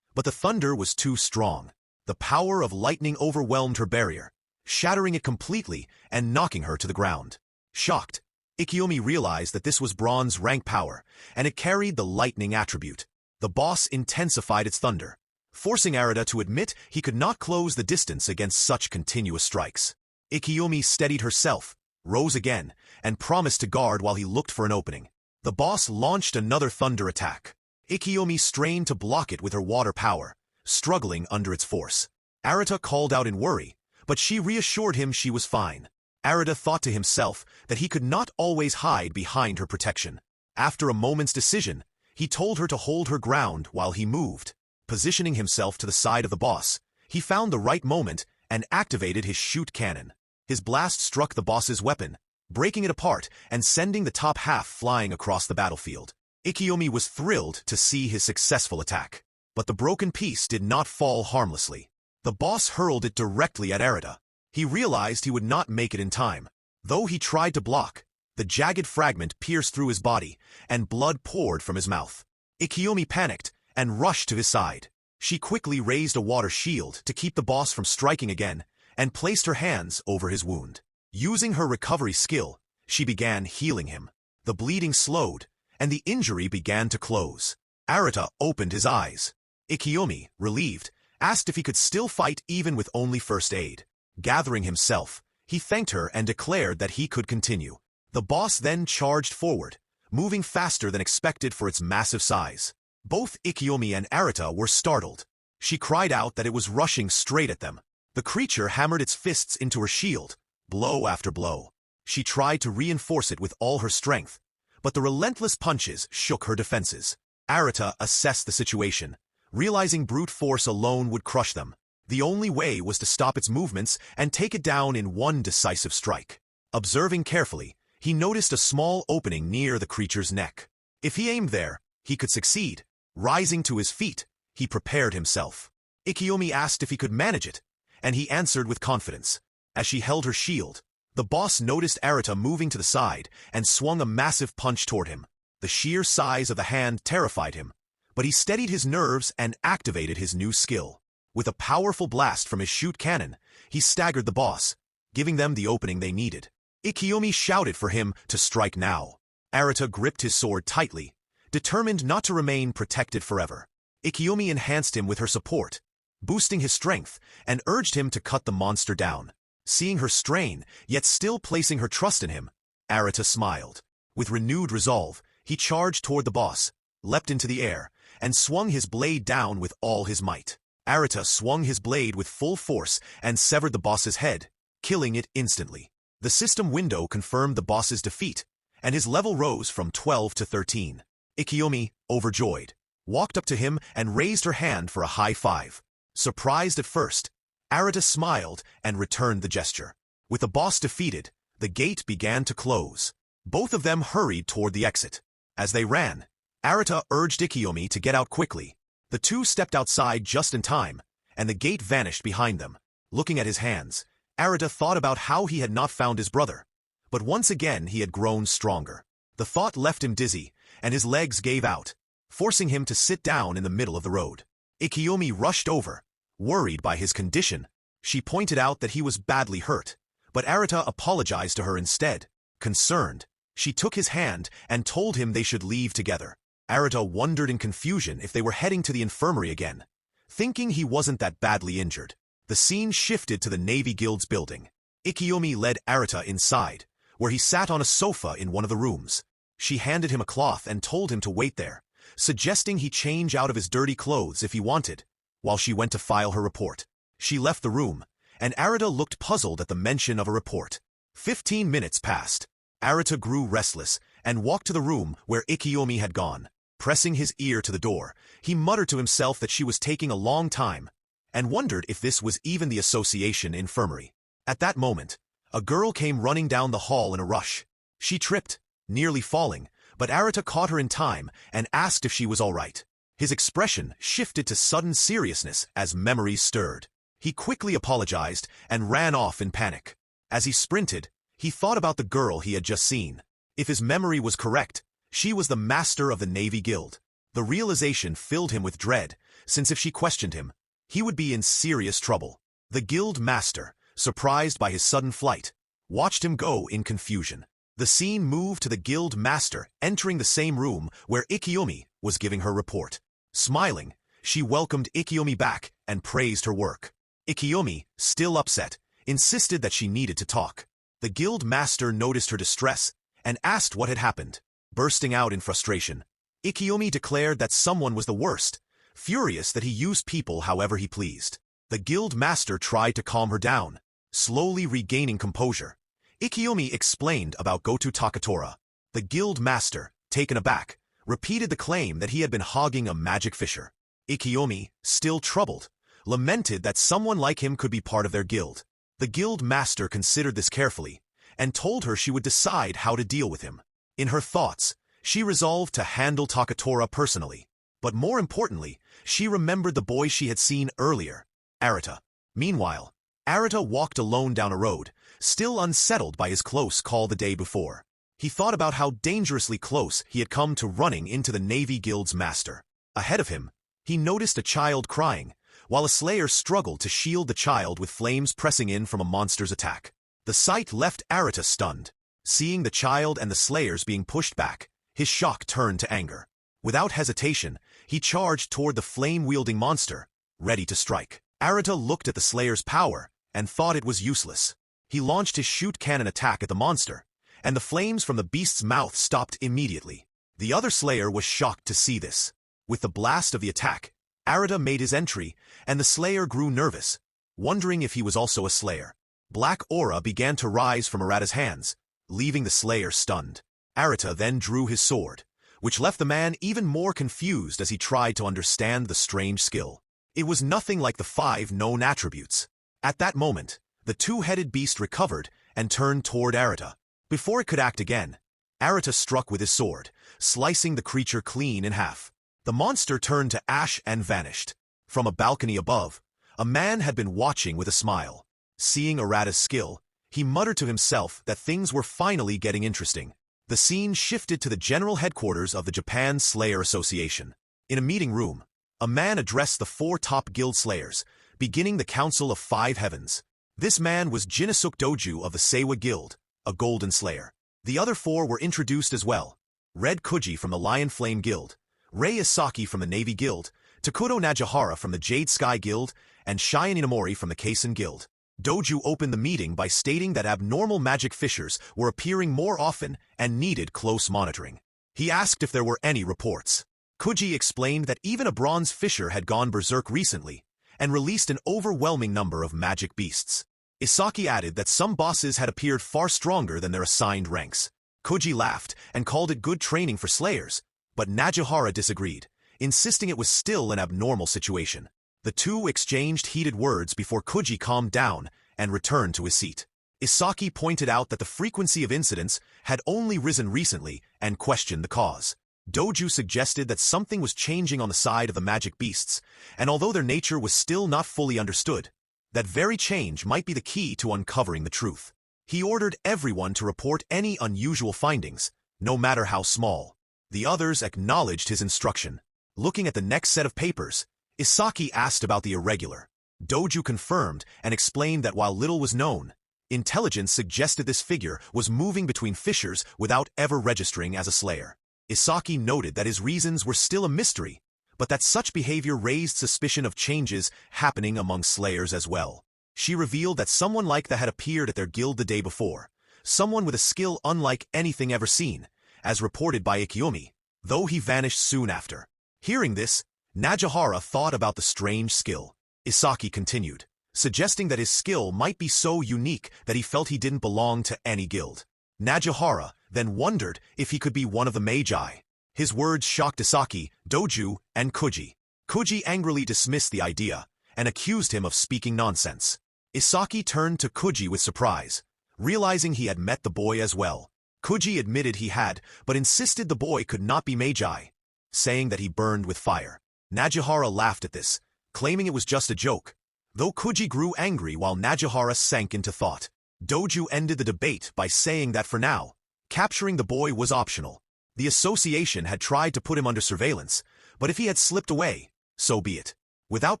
but the thunder was too strong. The power of lightning overwhelmed her barrier, shattering it completely and knocking her to the ground. Shocked, Ikiyomi realized that this was bronze rank power, and it carried the lightning attribute. The boss intensified its thunder, forcing Arata to admit he could not close the distance against such continuous strikes. Ikiyomi steadied herself, rose again, and promised to guard while he looked for an opening. The boss launched another thunder attack. Ikiyomi strained to block it with her water power, struggling under its force. Arata called out in worry, but she reassured him she was fine. Arata thought to himself that he could not always hide behind her protection. After a moment's decision, he told her to hold her ground while he moved. Positioning himself to the side of the boss, he found the right moment and activated his shoot cannon. His blast struck the boss's weapon, breaking it apart and sending the top half flying across the battlefield. Ikiyomi was thrilled to see his successful attack, but the broken piece did not fall harmlessly. The boss hurled it directly at Arata. He realized he would not make it in time. Though he tried to block, the jagged fragment pierced through his body, and blood poured from his mouth. Ikiyomi panicked and rushed to his side. She quickly raised a water shield to keep the boss from striking again, and placed her hands over his wound. Using her recovery skill, she began healing him. The bleeding slowed, and the injury began to close. Arata opened his eyes. Ikiyomi, relieved, asked if he could still fight even with only first aid. Gathering himself, he thanked her and declared that he could continue. The boss then charged forward, moving faster than expected for its massive size. Both Ikiyomi and Arata were startled. She cried out that it was rushing straight at them. The creature hammered its fists into her shield, blow after blow. She tried to reinforce it with all her strength, but the relentless punches shook her defenses. Arata assessed the situation, realizing brute force alone would crush them. The only way was to stop its movements and take it down in one decisive strike. Observing carefully, he noticed a small opening near the creature's neck. If he aimed there, he could succeed. Rising to his feet, he prepared himself. Ikiyomi asked if he could manage it, and he answered with confidence. As she held her shield, the boss noticed Arata moving to the side and swung a massive punch toward him. The sheer size of the hand terrified him, but he steadied his nerves and activated his new skill. With a powerful blast from his shoot cannon, he staggered the boss, giving them the opening they needed. Ikiyomi shouted for him to strike now. Arata gripped his sword tightly, determined not to remain protected forever. Ikiyomi enhanced him with her support, boosting his strength, and urged him to cut the monster down. Seeing her strain, yet still placing her trust in him, Arata smiled. With renewed resolve, he charged toward the boss, leapt into the air, and swung his blade down with all his might. Arata swung his blade with full force and severed the boss's head, killing it instantly. The system window confirmed the boss's defeat, and his level rose from 12 to 13. Ikiyomi, overjoyed, walked up to him and raised her hand for a high five. Surprised at first, Arata smiled and returned the gesture. With the boss defeated, the gate began to close. Both of them hurried toward the exit. As they ran, Arata urged Ikiyomi to get out quickly. The two stepped outside just in time, and the gate vanished behind them. Looking at his hands, Arata thought about how he had not found his brother. But once again he had grown stronger. The thought left him dizzy, and his legs gave out, forcing him to sit down in the middle of the road. Ikiyomi rushed over, worried by his condition. She pointed out that he was badly hurt, but Arata apologized to her instead. Concerned, she took his hand and told him they should leave together. Arata wondered in confusion if they were heading to the infirmary again. Thinking he wasn't that badly injured, the scene shifted to the Navy Guild's building. Ikiyomi led Arata inside, where he sat on a sofa in one of the rooms. She handed him a cloth and told him to wait there, suggesting he change out of his dirty clothes if he wanted, while she went to file her report. She left the room, and Arata looked puzzled at the mention of a report. 15 minutes passed. Arata grew restless and walked to the room where Ikiyomi had gone. Pressing his ear to the door, he muttered to himself that she was taking a long time, and wondered if this was even the association infirmary. At that moment, a girl came running down the hall in a rush. She tripped, nearly falling, but Arata caught her in time and asked if she was all right. His expression shifted to sudden seriousness as memories stirred. He quickly apologized and ran off in panic. As he sprinted, he thought about the girl he had just seen. If his memory was correct, she was the master of the Navy Guild. The realization filled him with dread, since if she questioned him, he would be in serious trouble. The guild master, surprised by his sudden flight, watched him go in confusion. The scene moved to the guild master entering the same room where Ikiyomi was giving her report. Smiling, she welcomed Ikiyomi back and praised her work. Ikiyomi, still upset, insisted that she needed to talk. The guild master noticed her distress and asked what had happened. Bursting out in frustration, Ikiyomi declared that someone was the worst, furious that he used people however he pleased. The guild master tried to calm her down. Slowly regaining composure, Ikiyomi explained about Goto Takatora. The guild master, taken aback, repeated the claim that he had been hogging a magic fisher. Ikiyomi, still troubled, lamented that someone like him could be part of their guild. The guild master considered this carefully, and told her she would decide how to deal with him. In her thoughts, she resolved to handle Takatora personally. But more importantly, she remembered the boy she had seen earlier, Arata. Meanwhile, Arata walked alone down a road, still unsettled by his close call the day before. He thought about how dangerously close he had come to running into the Navy Guild's master. Ahead of him, he noticed a child crying, while a slayer struggled to shield the child with flames pressing in from a monster's attack. The sight left Arata stunned. Seeing the child and the slayers being pushed back, his shock turned to anger. Without hesitation, he charged toward the flame-wielding monster, ready to strike. Arata looked at the Slayer's power and thought it was useless. He launched his shoot cannon attack at the monster, and the flames from the beast's mouth stopped immediately. The other Slayer was shocked to see this. With the blast of the attack, Arata made his entry, and the Slayer grew nervous, wondering if he was also a Slayer. Black aura began to rise from Arata's hands, leaving the Slayer stunned. Arata then drew his sword, which left the man even more confused as he tried to understand the strange skill. It was nothing like the 5 known attributes. At that moment, the two-headed beast recovered and turned toward Arata. Before it could act again, Arata struck with his sword, slicing the creature clean in half. The monster turned to ash and vanished. From a balcony above, a man had been watching with a smile. Seeing Arata's skill, he muttered to himself that things were finally getting interesting. The scene shifted to the general headquarters of the Japan Slayer Association. In a meeting room, a man addressed the 4 top guild slayers, beginning the Council of 5 Heavens. This man was Jinosuk Doju of the Seiwa Guild, a golden slayer. The other 4 were introduced as well. Red Kuji from the Lion Flame Guild, Rei Isaki from the Navy Guild, Takuto Najihara from the Jade Sky Guild, and Shion Inamori from the Kaisen Guild. Doju opened the meeting by stating that abnormal magic fissures were appearing more often and needed close monitoring. He asked if there were any reports. Kuji explained that even a bronze fissure had gone berserk recently and released an overwhelming number of magic beasts. Isaki added that some bosses had appeared far stronger than their assigned ranks. Kuji laughed and called it good training for slayers, but Najihara disagreed, insisting it was still an abnormal situation. The two exchanged heated words before Kuji calmed down and returned to his seat. Isaki pointed out that the frequency of incidents had only risen recently and questioned the cause. Doju suggested that something was changing on the side of the magic beasts, and although their nature was still not fully understood, that very change might be the key to uncovering the truth. He ordered everyone to report any unusual findings, no matter how small. The others acknowledged his instruction. Looking at the next set of papers, Isaki asked about the irregular. Doju confirmed and explained that while little was known, intelligence suggested this figure was moving between fissures without ever registering as a slayer. Isaki noted that his reasons were still a mystery, but that such behavior raised suspicion of changes happening among slayers as well. She revealed that someone like that had appeared at their guild the day before, someone with a skill unlike anything ever seen, as reported by Ikiomi, though he vanished soon after. Hearing this, Najihara thought about the strange skill. Isaki continued, suggesting that his skill might be so unique that he felt he didn't belong to any guild. Najihara then wondered if he could be one of the magi. His words shocked Isaki, Doju, and Kuji. Kuji angrily dismissed the idea and accused him of speaking nonsense. Isaki turned to Kuji with surprise, realizing he had met the boy as well. Kuji admitted he had, but insisted the boy could not be magi, saying that he burned with fire. Najihara laughed at this, claiming it was just a joke, though Kuji grew angry while Najihara sank into thought. Doju ended the debate by saying that for now, capturing the boy was optional. The association had tried to put him under surveillance, but if he had slipped away, so be it. Without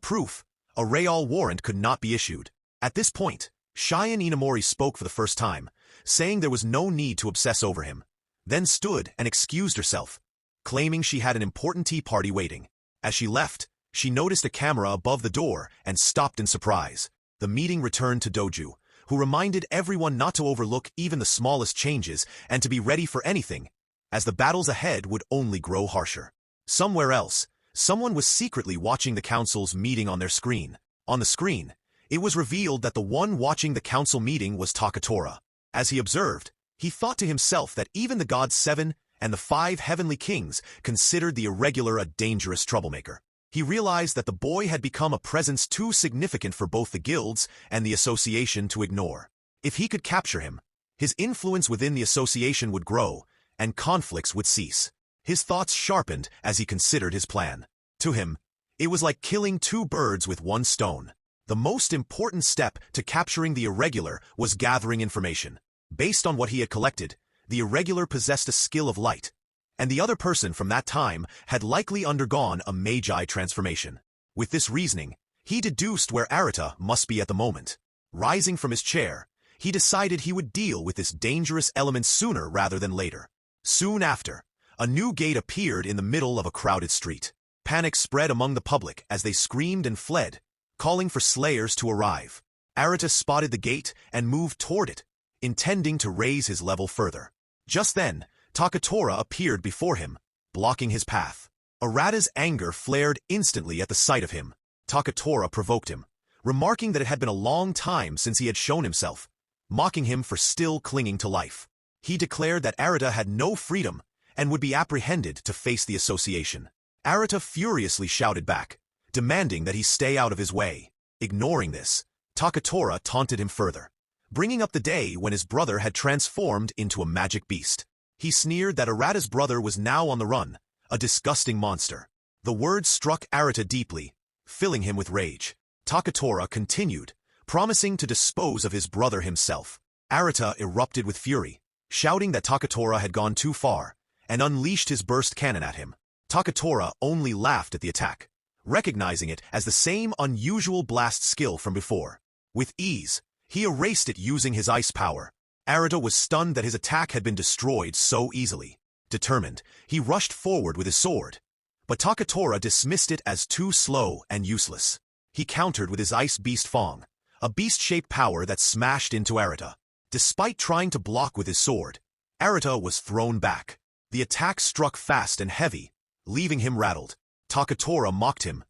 proof, a real warrant could not be issued. At this point, Shion Inamori spoke for the first time, saying there was no need to obsess over him, then stood and excused herself, claiming she had an important tea party waiting. As she left, she noticed a camera above the door and stopped in surprise. The meeting returned to Doju, who reminded everyone not to overlook even the smallest changes and to be ready for anything, as the battles ahead would only grow harsher. Somewhere else, someone was secretly watching the council's meeting on their screen. On the screen, it was revealed that the one watching the council meeting was Takatora. As he observed, he thought to himself that even the gods 7 and the 5 heavenly kings considered the irregular a dangerous troublemaker. He realized that the boy had become a presence too significant for both the guilds and the association to ignore. If he could capture him, his influence within the association would grow, and conflicts would cease. His thoughts sharpened as he considered his plan. To him, it was like killing 2 birds with 1 stone. The most important step to capturing the irregular was gathering information. Based on what he had collected, the irregular possessed a skill of light, and the other person from that time had likely undergone a magi transformation. With this reasoning, he deduced where Arata must be at the moment. Rising from his chair, he decided he would deal with this dangerous element sooner rather than later. Soon after, a new gate appeared in the middle of a crowded street. Panic spread among the public as they screamed and fled, calling for slayers to arrive. Arata spotted the gate and moved toward it, intending to raise his level further. Just then, Takatora appeared before him, blocking his path. Arata's anger flared instantly at the sight of him. Takatora provoked him, remarking that it had been a long time since he had shown himself, mocking him for still clinging to life. He declared that Arata had no freedom and would be apprehended to face the association. Arata furiously shouted back, demanding that he stay out of his way. Ignoring this, Takatora taunted him further, bringing up the day when his brother had transformed into a magic beast. He sneered that Arata's brother was now on the run, a disgusting monster. The words struck Arata deeply, filling him with rage. Takatora continued, promising to dispose of his brother himself. Arata erupted with fury, shouting that Takatora had gone too far, and unleashed his burst cannon at him. Takatora only laughed at the attack, recognizing it as the same unusual blast skill from before. With ease, he erased it using his ice power. Arata was stunned that his attack had been destroyed so easily. Determined, he rushed forward with his sword, but Takatora dismissed it as too slow and useless. He countered with his Ice Beast Fong, a beast-shaped power that smashed into Arata. Despite trying to block with his sword, Arata was thrown back. The attack struck fast and heavy, leaving him rattled. Takatora mocked him,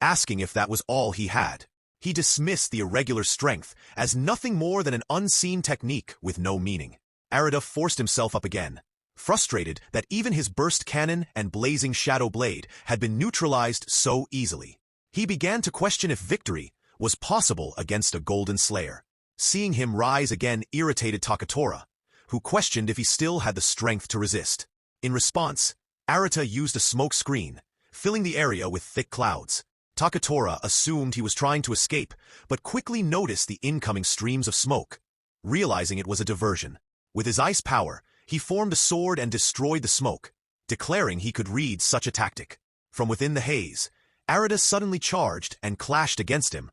asking if that was all he had. He dismissed the irregular strength as nothing more than an unseen technique with no meaning. Arata forced himself up again, frustrated that even his burst cannon and blazing shadow blade had been neutralized so easily. He began to question if victory was possible against a Golden Slayer. Seeing him rise again irritated Takatora, who questioned if he still had the strength to resist. In response, Arata used a smoke screen, filling the area with thick clouds. Takatora assumed he was trying to escape, but quickly noticed the incoming streams of smoke, realizing it was a diversion. With his ice power, he formed a sword and destroyed the smoke, declaring he could read such a tactic. From within the haze, Arata suddenly charged and clashed against him,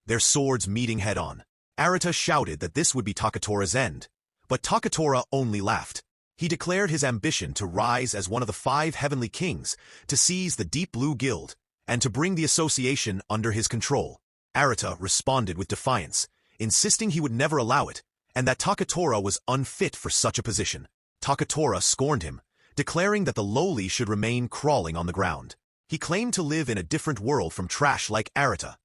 their swords meeting head-on. Arata shouted that this would be Takatora's end, but Takatora only laughed. He declared his ambition to rise as one of the 5 heavenly kings, to seize the Deep Blue Guild, and to bring the association under his control. Arata responded with defiance, insisting he would never allow it, and that Takatora was unfit for such a position. Takatora scorned him, declaring that the lowly should remain crawling on the ground. He claimed to live in a different world from trash like Arata,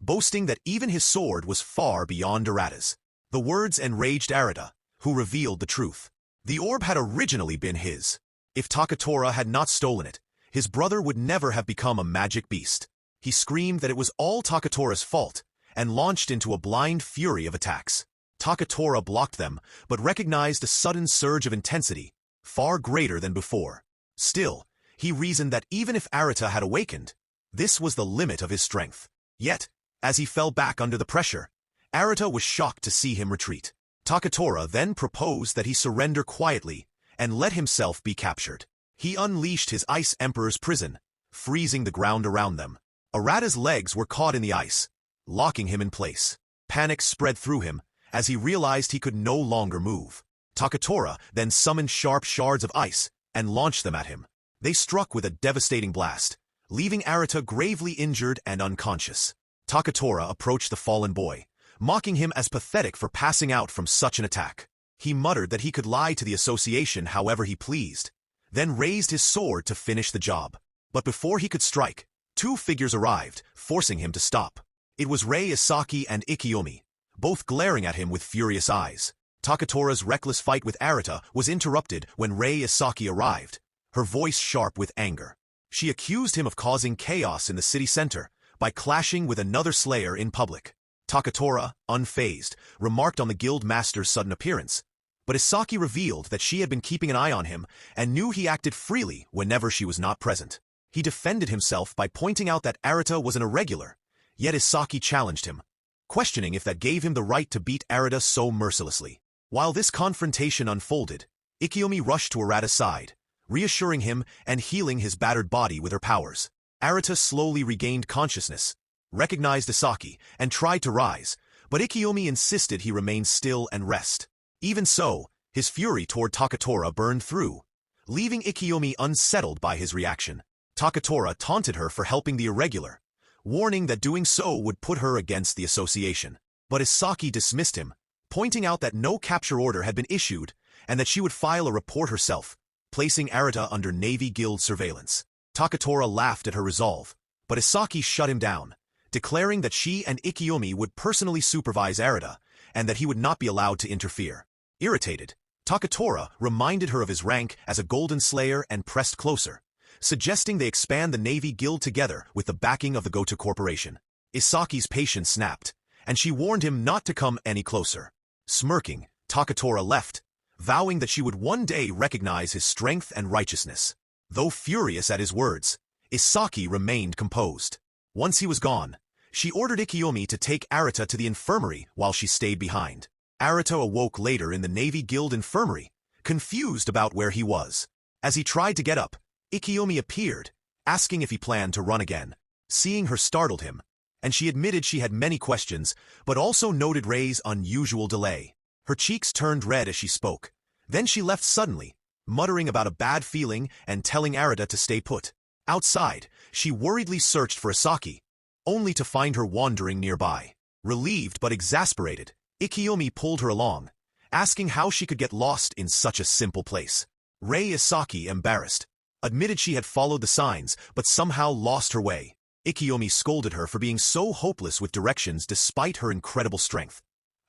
boasting that even his sword was far beyond Arata's. The words enraged Arata, who revealed the truth. The orb had originally been his. If Takatora had not stolen it, his brother would never have become a magic beast. He screamed that it was all Takatora's fault, and launched into a blind fury of attacks. Takatora blocked them, but recognized a sudden surge of intensity, far greater than before. Still, he reasoned that even if Arata had awakened, this was the limit of his strength. Yet, as he fell back under the pressure, Arata was shocked to see him retreat. Takatora then proposed that he surrender quietly and let himself be captured. He unleashed his Ice Emperor's prison, freezing the ground around them. Arata's legs were caught in the ice, locking him in place. Panic spread through him as he realized he could no longer move. Takatora then summoned sharp shards of ice and launched them at him. They struck with a devastating blast, leaving Arata gravely injured and unconscious. Takatora approached the fallen boy, mocking him as pathetic for passing out from such an attack. He muttered that he could lie to the association however he pleased, then raised his sword to finish the job. But before he could strike, 2 figures arrived, forcing him to stop. It was Rei Isaki and Ikiyomi, both glaring at him with furious eyes. Takatora's reckless fight with Arata was interrupted when Rei Isaki arrived, her voice sharp with anger. She accused him of causing chaos in the city center by clashing with another slayer in public. Takatora, unfazed, remarked on the guild master's sudden appearance, but Isaki revealed that she had been keeping an eye on him and knew he acted freely whenever she was not present. He defended himself by pointing out that Arata was an irregular, yet Isaki challenged him, questioning if that gave him the right to beat Arata so mercilessly. While this confrontation unfolded, Ikiyomi rushed to Arata's side, reassuring him and healing his battered body with her powers. Arata slowly regained consciousness, recognized Isaki, and tried to rise, but Ikiyomi insisted he remain still and rest. Even so, his fury toward Takatora burned through, leaving Ikiyomi unsettled by his reaction. Takatora taunted her for helping the irregular, warning that doing so would put her against the association. But Isaki dismissed him, pointing out that no capture order had been issued and that she would file a report herself, placing Arata under Navy Guild surveillance. Takatora laughed at her resolve, but Isaki shut him down, declaring that she and Ikiyomi would personally supervise Arata and that he would not be allowed to interfere. Irritated, Takatora reminded her of his rank as a Golden Slayer and pressed closer, suggesting they expand the Navy Guild together with the backing of the Goto Corporation. Isaki's patience snapped, and she warned him not to come any closer. Smirking, Takatora left, vowing that she would one day recognize his strength and righteousness. Though furious at his words, Isaki remained composed. Once he was gone, she ordered Ikiyomi to take Arata to the infirmary while she stayed behind. Arata awoke later in the Navy Guild infirmary, confused about where he was. As he tried to get up, Ikiyomi appeared, asking if he planned to run again. Seeing her startled him, and she admitted she had many questions, but also noted Rei's unusual delay. Her cheeks turned red as she spoke. Then she left suddenly, muttering about a bad feeling and telling Arata to stay put. Outside, she worriedly searched for Isaki, only to find her wandering nearby. Relieved but exasperated, Ikiyomi pulled her along, asking how she could get lost in such a simple place. Isaki, embarrassed, admitted she had followed the signs but somehow lost her way. Ikiyomi scolded her for being so hopeless with directions despite her incredible strength,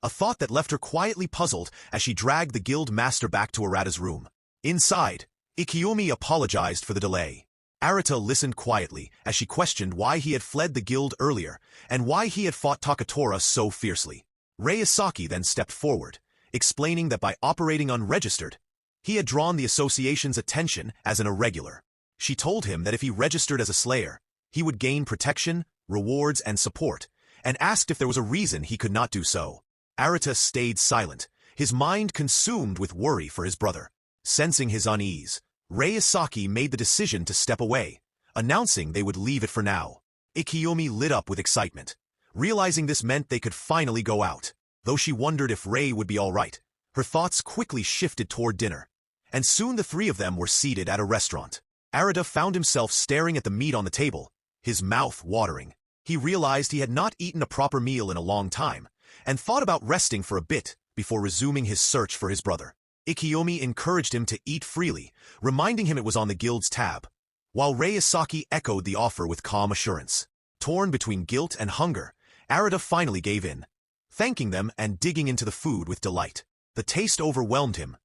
a thought that left her quietly puzzled as she dragged the guild master back to Arata's room. Inside, Ikiyomi apologized for the delay. Arata listened quietly as she questioned why he had fled the guild earlier and why he had fought Takatora so fiercely. Isaki then stepped forward, explaining that by operating unregistered, he had drawn the association's attention as an irregular. She told him that if he registered as a slayer, he would gain protection, rewards, and support, and asked if there was a reason he could not do so. Arata stayed silent, his mind consumed with worry for his brother. Sensing his unease, Isaki made the decision to step away, announcing they would leave it for now. Ikiyomi lit up with excitement, realizing this meant they could finally go out. Though she wondered if Rei would be all right, her thoughts quickly shifted toward dinner, and soon the three of them were seated at a restaurant. Arata found himself staring at the meat on the table, his mouth watering. He realized he had not eaten a proper meal in a long time, and thought about resting for a bit before resuming his search for his brother. Ikiyomi encouraged him to eat freely, reminding him it was on the guild's tab, while Isaki echoed the offer with calm assurance. Torn between guilt and hunger, Arata finally gave in, thanking them and digging into the food with delight. The taste overwhelmed him.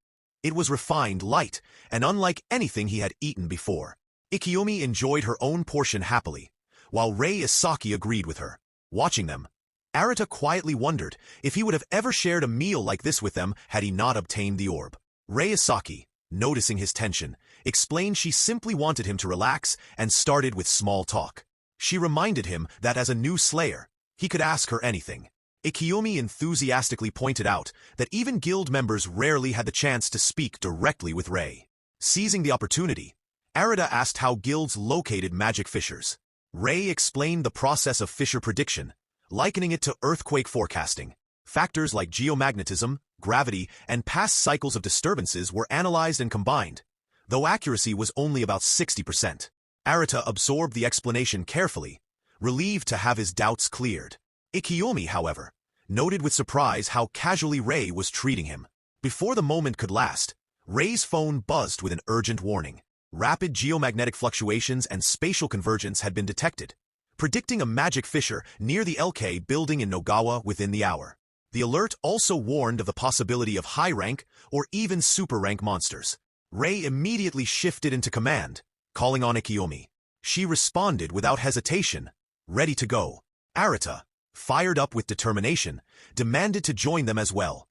It was refined, light, and unlike anything he had eaten before. Ikiyomi enjoyed her own portion happily, while Isaki agreed with her. Watching them, Arata quietly wondered if he would have ever shared a meal like this with them had he not obtained the orb. Isaki, noticing his tension, explained she simply wanted him to relax and started with small talk. She reminded him that as a new slayer, he could ask her anything. Ikiyomi enthusiastically pointed out that even guild members rarely had the chance to speak directly with Rei. Seizing the opportunity, Arata asked how guilds located magic fissures. Rei explained the process of fissure prediction, likening it to earthquake forecasting. Factors like geomagnetism, gravity, and past cycles of disturbances were analyzed and combined, though accuracy was only about 60%. Arata absorbed the explanation carefully, relieved to have his doubts cleared. Ikiyomi, however, noted with surprise how casually Rei was treating him. Before the moment could last, Rei's phone buzzed with an urgent warning. Rapid geomagnetic fluctuations and spatial convergence had been detected, predicting a magic fissure near the LK building in Nogawa within the hour. The alert also warned of the possibility of high-rank or even super-rank monsters. Rei immediately shifted into command, calling on Ikiyomi. She responded without hesitation, ready to go. Arata, fired up with determination, demanded to join them as well.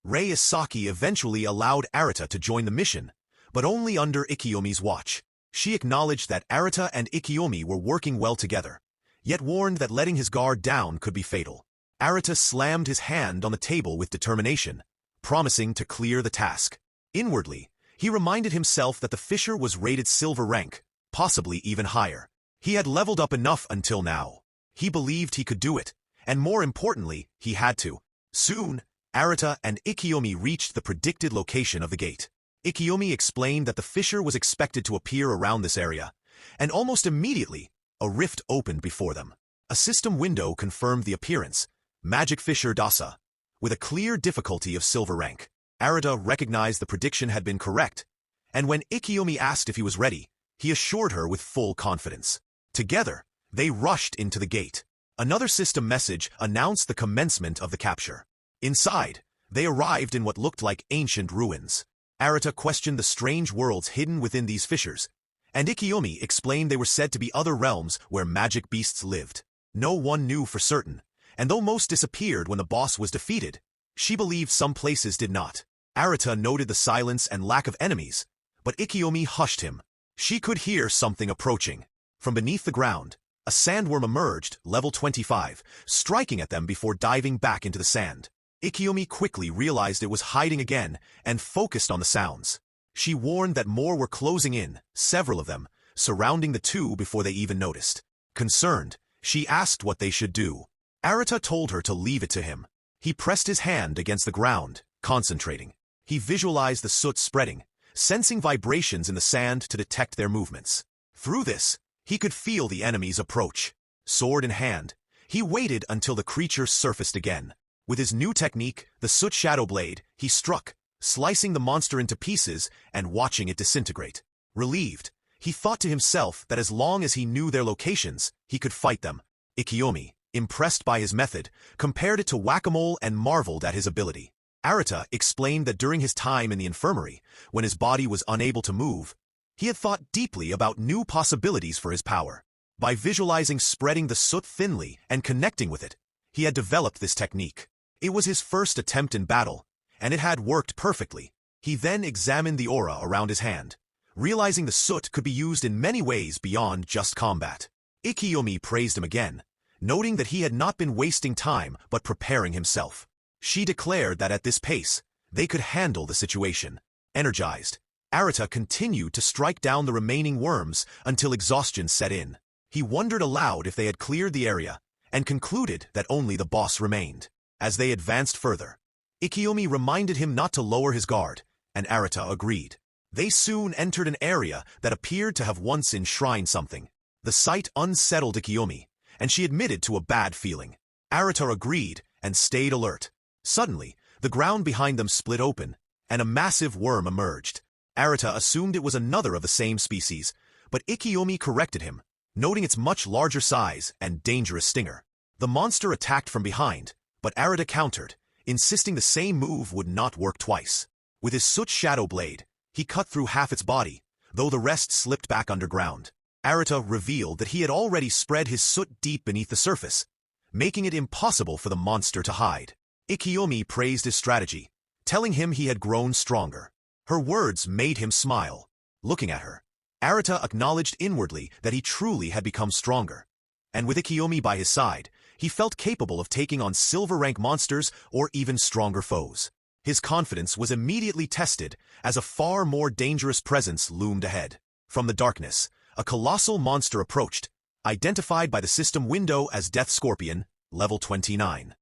Isaki eventually allowed Arata to join the mission, but only under Ikiyomi's watch. She acknowledged that Arata and Ikiyomi were working well together, yet warned that letting his guard down could be fatal. Arata slammed his hand on the table with determination, promising to clear the task. Inwardly, he reminded himself that the fissure was rated silver rank, possibly even higher. He had leveled up enough until now. He believed he could do it, and more importantly, he had to. Soon, Arata and Ikiyomi reached the predicted location of the gate. Ikiyomi explained that the fissure was expected to appear around this area, and almost immediately, a rift opened before them. A system window confirmed the appearance, Magic Fisher Dasa, with a clear difficulty of silver rank. Arata recognized the prediction had been correct, and when Ikiyomi asked if he was ready, he assured her with full confidence. Together, they rushed into the gate. Another system message announced the commencement of the capture. Inside, they arrived in what looked like ancient ruins. Arata questioned the strange worlds hidden within these fissures, and Ikiyomi explained they were said to be other realms where magic beasts lived. No one knew for certain, and though most disappeared when the boss was defeated, she believed some places did not. Arata noted the silence and lack of enemies, but Ikiyomi hushed him. She could hear something approaching. From beneath the ground, a sandworm emerged, level 25, striking at them before diving back into the sand. Ikiyomi quickly realized it was hiding again and focused on the sounds. She warned that more were closing in, several of them, surrounding the two before they even noticed. Concerned, she asked what they should do. Arata told her to leave it to him. He pressed his hand against the ground, concentrating. He visualized the soot spreading, sensing vibrations in the sand to detect their movements. Through this, he could feel the enemy's approach. Sword in hand, he waited until the creature surfaced again. With his new technique, the Soot Shadow Blade, he struck, slicing the monster into pieces and watching it disintegrate. Relieved, he thought to himself that as long as he knew their locations, he could fight them. Ikiyomi, impressed by his method, compared it to whack-a-mole and marveled at his ability. Arata explained that during his time in the infirmary, when his body was unable to move, he had thought deeply about new possibilities for his power. By visualizing spreading the soot thinly and connecting with it, he had developed this technique. It was his first attempt in battle, and it had worked perfectly. He then examined the aura around his hand, realizing the soot could be used in many ways beyond just combat. Ikiyomi praised him again, noting that he had not been wasting time but preparing himself. She declared that at this pace, they could handle the situation. Energized, Arata continued to strike down the remaining worms until exhaustion set in. He wondered aloud if they had cleared the area, and concluded that only the boss remained. As they advanced further, Ikiyomi reminded him not to lower his guard, and Arata agreed. They soon entered an area that appeared to have once enshrined something. The sight unsettled Ikiyomi, and she admitted to a bad feeling. Arata agreed and stayed alert. Suddenly, the ground behind them split open, and a massive worm emerged. Arata assumed it was another of the same species, but Ikiyomi corrected him, noting its much larger size and dangerous stinger. The monster attacked from behind, but Arata countered, insisting the same move would not work twice. With his Soot Shadow Blade, he cut through half its body, though the rest slipped back underground. Arata revealed that he had already spread his soot deep beneath the surface, making it impossible for the monster to hide. Ikiyomi praised his strategy, telling him he had grown stronger. Her words made him smile. Looking at her, Arata acknowledged inwardly that he truly had become stronger. And with Ikiyomi by his side, he felt capable of taking on silver-rank monsters or even stronger foes. His confidence was immediately tested as a far more dangerous presence loomed ahead. From the darkness, a colossal monster approached, identified by the system window as Death Scorpion, level 29.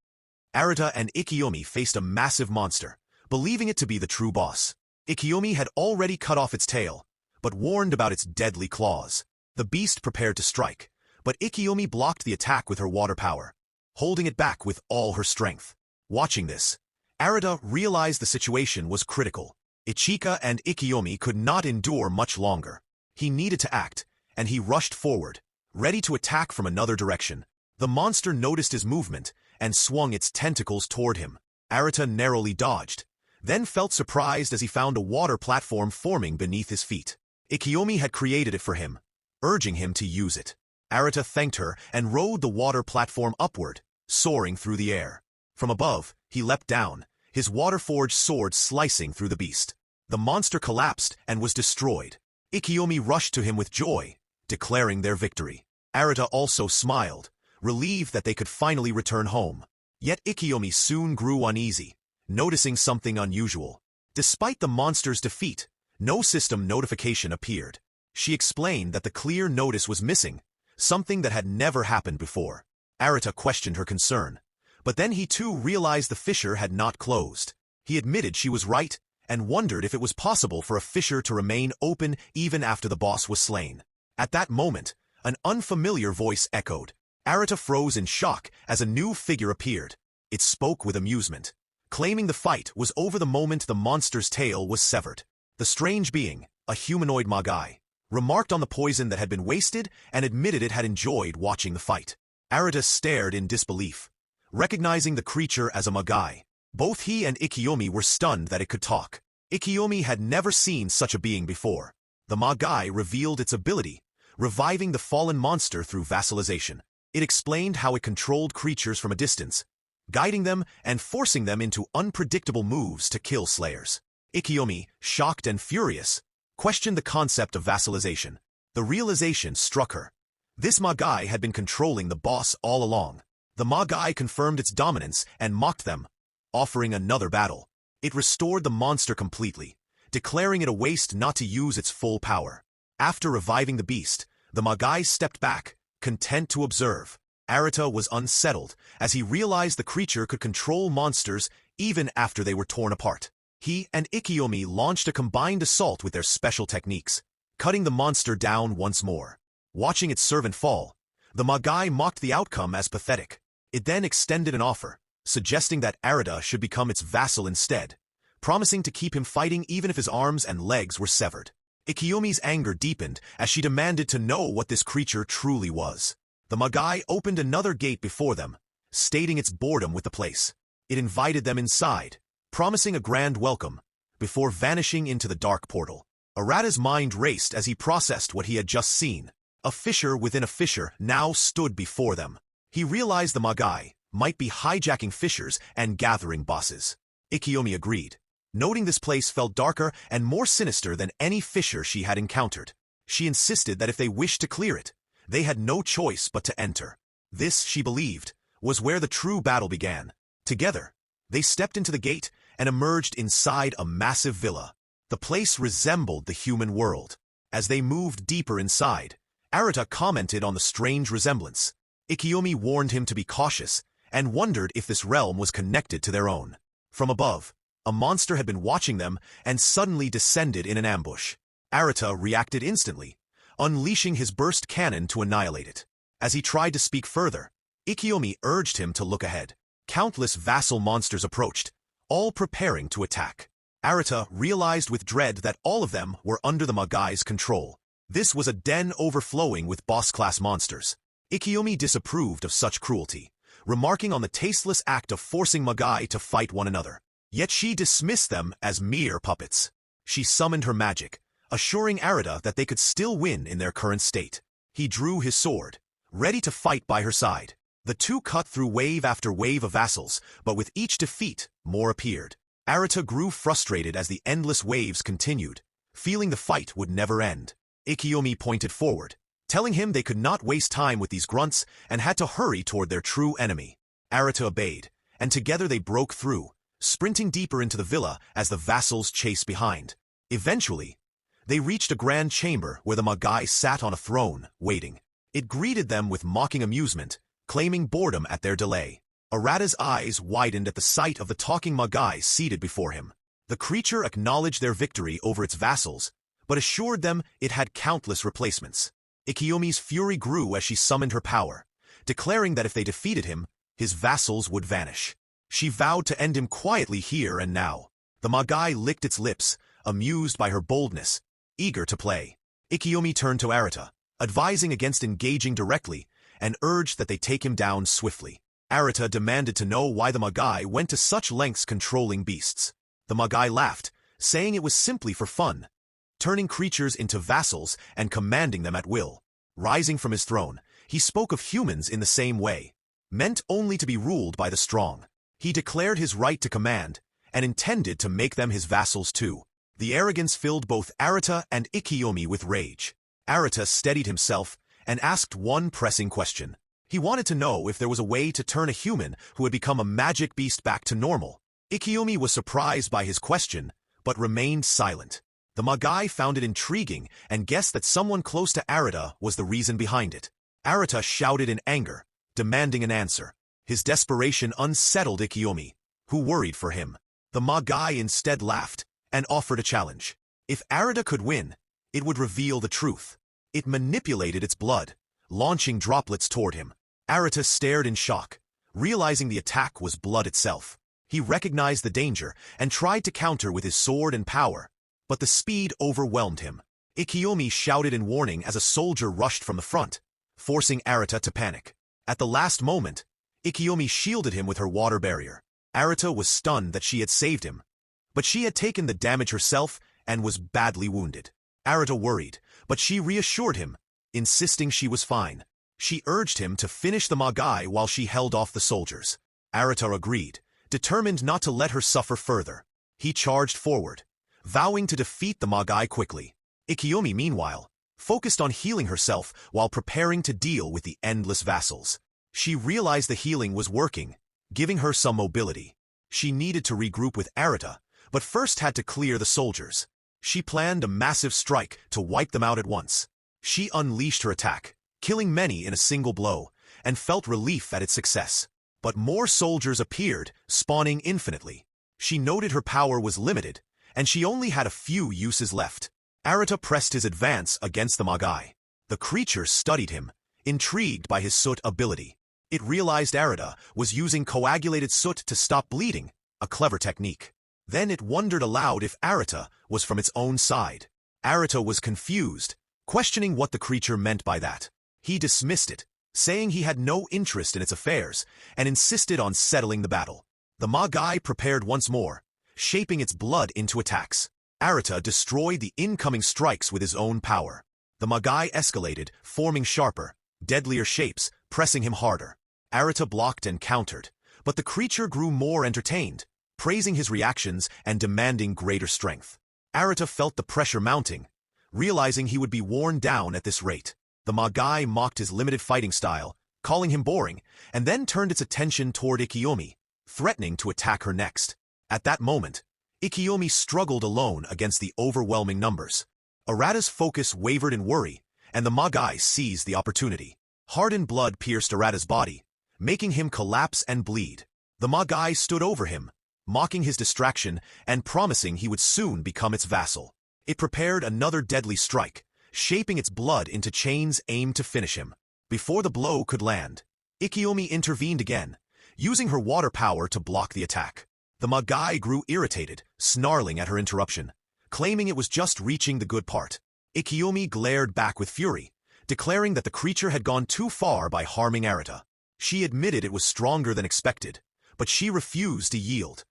Arata and Ikiyomi faced a massive monster, believing it to be the true boss. Ikiyomi had already cut off its tail, but warned about its deadly claws. The beast prepared to strike, but Ikiyomi blocked the attack with her water power, holding it back with all her strength. Watching this, Arata realized the situation was critical. Ichika and Ikiyomi could not endure much longer. He needed to act, and he rushed forward, ready to attack from another direction. The monster noticed his movement and swung its tentacles toward him. Arata narrowly dodged, then felt surprised as he found a water platform forming beneath his feet. Ikiyomi had created it for him, urging him to use it. Arata thanked her and rode the water platform upward, soaring through the air. From above, he leapt down, his water-forged sword slicing through the beast. The monster collapsed and was destroyed. Ikiyomi rushed to him with joy, declaring their victory. Arata also smiled, relieved that they could finally return home. Yet Ikiyomi soon grew uneasy, noticing something unusual. Despite the monster's defeat, no system notification appeared. She explained that the clear notice was missing, something that had never happened before. Arata questioned her concern, but then he too realized the fissure had not closed. He admitted she was right, and wondered if it was possible for a fissure to remain open even after the boss was slain. At that moment, an unfamiliar voice echoed. Arata froze in shock as a new figure appeared. It spoke with amusement, claiming the fight was over the moment the monster's tail was severed. The strange being, a humanoid Magai, remarked on the poison that had been wasted and admitted it had enjoyed watching the fight. Arata stared in disbelief, recognizing the creature as a Magai. Both he and Ikiyomi were stunned that it could talk. Ikiyomi had never seen such a being before. The Magai revealed its ability, reviving the fallen monster through vassalization. It explained how it controlled creatures from a distance, guiding them and forcing them into unpredictable moves to kill slayers. Ikiyomi, shocked and furious, questioned the concept of vassalization. The realization struck her. This Magai had been controlling the boss all along. The Magai confirmed its dominance and mocked them, offering another battle. It restored the monster completely, declaring it a waste not to use its full power. After reviving the beast, the Magai stepped back, content to observe. Arata was unsettled as he realized the creature could control monsters even after they were torn apart. He and Ikiyomi launched a combined assault with their special techniques, cutting the monster down once more. Watching its servant fall, the Magai mocked the outcome as pathetic. It then extended an offer, suggesting that Arata should become its vassal instead, promising to keep him fighting even if his arms and legs were severed. Ikiyomi's anger deepened as she demanded to know what this creature truly was. The Magai opened another gate before them, stating its boredom with the place. It invited them inside, promising a grand welcome, before vanishing into the dark portal. Arata's mind raced as he processed what he had just seen. A fissure within a fissure now stood before them. He realized the Magai might be hijacking fissures and gathering bosses. Ikiyomi agreed, noting this place felt darker and more sinister than any fissure she had encountered. She insisted that if they wished to clear it, they had no choice but to enter. This, she believed, was where the true battle began. Together, they stepped into the gate and emerged inside a massive villa. The place resembled the human world. As they moved deeper inside, Arata commented on the strange resemblance. Ikiyomi warned him to be cautious and wondered if this realm was connected to their own. From above, a monster had been watching them and suddenly descended in an ambush. Arata reacted instantly, unleashing his burst cannon to annihilate it. As he tried to speak further, Ikiyomi urged him to look ahead. Countless vassal monsters approached, all preparing to attack. Arata realized with dread that all of them were under the Magai's control. This was a den overflowing with boss-class monsters. Ikiyomi disapproved of such cruelty, remarking on the tasteless act of forcing Magai to fight one another. Yet she dismissed them as mere puppets. She summoned her magic, assuring Arata that they could still win in their current state. He drew his sword, ready to fight by her side. The two cut through wave after wave of vassals, but with each defeat, more appeared. Arata grew frustrated as the endless waves continued, feeling the fight would never end. Ikiyomi pointed forward, telling him they could not waste time with these grunts and had to hurry toward their true enemy. Arata obeyed, and together they broke through, sprinting deeper into the villa as the vassals chased behind. Eventually, they reached a grand chamber where the Magai sat on a throne, waiting. It greeted them with mocking amusement, claiming boredom at their delay. Arata's eyes widened at the sight of the talking Magai seated before him. The creature acknowledged their victory over its vassals, but assured them it had countless replacements. Ikiyomi's fury grew as she summoned her power, declaring that if they defeated him, his vassals would vanish. She vowed to end him quietly here and now. The Magai licked its lips, amused by her boldness, eager to play. Ikiyomi turned to Arata, advising against engaging directly, and urged that they take him down swiftly. Arata demanded to know why the Magai went to such lengths controlling beasts. The Magai laughed, saying it was simply for fun, turning creatures into vassals and commanding them at will. Rising from his throne, he spoke of humans in the same way, meant only to be ruled by the strong. He declared his right to command, and intended to make them his vassals too. The arrogance filled both Arata and Ikiyomi with rage. Arata steadied himself and asked one pressing question. He wanted to know if there was a way to turn a human who had become a magic beast back to normal. Ikiyomi was surprised by his question, but remained silent. The Magai found it intriguing and guessed that someone close to Arata was the reason behind it. Arata shouted in anger, demanding an answer. His desperation unsettled Ikiyomi, who worried for him. The Magai instead laughed and offered a challenge. If Arata could win, it would reveal the truth. It manipulated its blood, launching droplets toward him. Arata stared in shock, realizing the attack was blood itself. He recognized the danger and tried to counter with his sword and power, but the speed overwhelmed him. Ikiyomi shouted in warning as a soldier rushed from the front, forcing Arata to panic. At the last moment, Ikiyomi shielded him with her water barrier. Arata was stunned that she had saved him, but she had taken the damage herself and was badly wounded. Arata worried, but she reassured him, insisting she was fine. She urged him to finish the Magai while she held off the soldiers. Arata agreed, determined not to let her suffer further. He charged forward, vowing to defeat the Magai quickly. Ikiyomi, meanwhile, focused on healing herself while preparing to deal with the endless vassals. She realized the healing was working, giving her some mobility. She needed to regroup with Arata, but first had to clear the soldiers. She planned a massive strike to wipe them out at once. She unleashed her attack, killing many in a single blow, and felt relief at its success. But more soldiers appeared, spawning infinitely. She noted her power was limited, and she only had a few uses left. Arata pressed his advance against the Magai. The creature studied him, intrigued by his Soot ability. It realized Arata was using coagulated Soot to stop bleeding, a clever technique. Then it wondered aloud if Arata was from its own side. Arata was confused, questioning what the creature meant by that. He dismissed it, saying he had no interest in its affairs, and insisted on settling the battle. The Magai prepared once more, shaping its blood into attacks. Arata destroyed the incoming strikes with his own power. The Magai escalated, forming sharper, deadlier shapes, pressing him harder. Arata blocked and countered, but the creature grew more entertained, praising his reactions and demanding greater strength. Arata felt the pressure mounting, realizing he would be worn down at this rate. The Magai mocked his limited fighting style, calling him boring, and then turned its attention toward Ikiyomi, threatening to attack her next. At that moment, Ikiyomi struggled alone against the overwhelming numbers. Arata's focus wavered in worry, and the Magai seized the opportunity. Hardened blood pierced Arata's body, making him collapse and bleed. The Magai stood over him, mocking his distraction and promising he would soon become its vassal. It prepared another deadly strike, shaping its blood into chains aimed to finish him. Before the blow could land, Ikiyomi intervened again, using her water power to block the attack. The Magai grew irritated, snarling at her interruption, claiming it was just reaching the good part. Ikiyomi glared back with fury, declaring that the creature had gone too far by harming Arata. She admitted it was stronger than expected, but she refused to yield.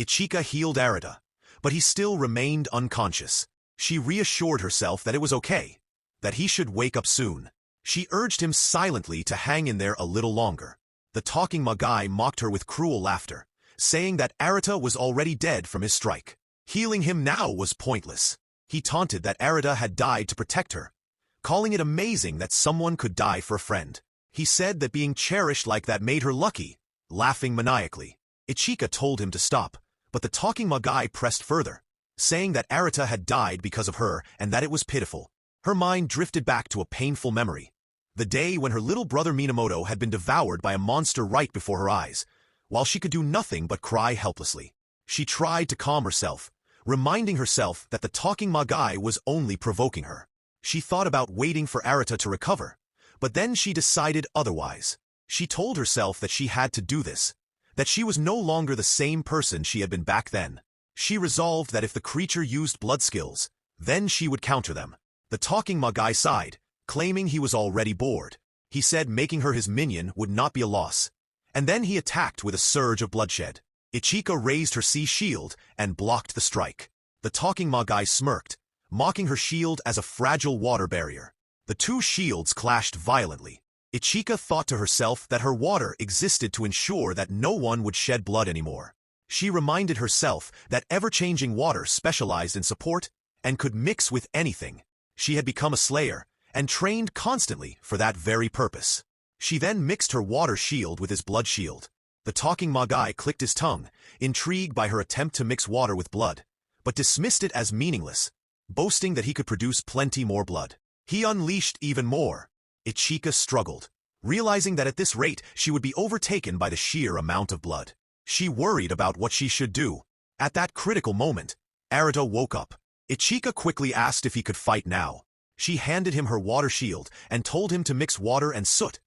Ichika healed Arata, but he still remained unconscious. She reassured herself that it was okay, that he should wake up soon. She urged him silently to hang in there a little longer. The talking Magai mocked her with cruel laughter, saying that Arata was already dead from his strike. Healing him now was pointless. He taunted that Arata had died to protect her, calling it amazing that someone could die for a friend. He said that being cherished like that made her lucky, laughing maniacally. Ichika told him to stop, but the talking Magai pressed further, saying that Arata had died because of her and that it was pitiful. Her mind drifted back to a painful memory. The day when her little brother Minamoto had been devoured by a monster right before her eyes, while she could do nothing but cry helplessly. She tried to calm herself, reminding herself that the talking Magai was only provoking her. She thought about waiting for Arata to recover, but then she decided otherwise. She told herself that she had to do this, that she was no longer the same person she had been back then. She resolved that if the creature used blood skills, then she would counter them. The talking Magai sighed, claiming he was already bored. He said making her his minion would not be a loss, and then he attacked with a surge of bloodshed. Ichika raised her sea shield and blocked the strike. The talking Magai smirked, mocking her shield as a fragile water barrier. The two shields clashed violently. Ichika thought to herself that her water existed to ensure that no one would shed blood anymore. She reminded herself that ever-changing water specialized in support and could mix with anything. She had become a slayer and trained constantly for that very purpose. She then mixed her water shield with his blood shield. The talking Magai clicked his tongue, intrigued by her attempt to mix water with blood, but dismissed it as meaningless, boasting that he could produce plenty more blood. He unleashed even more. Ichika struggled, realizing that at this rate she would be overtaken by the sheer amount of blood. She worried about what she should do. At that critical moment, Arata woke up. Ichika quickly asked if he could fight now. She handed him her water shield and told him to mix water and soot,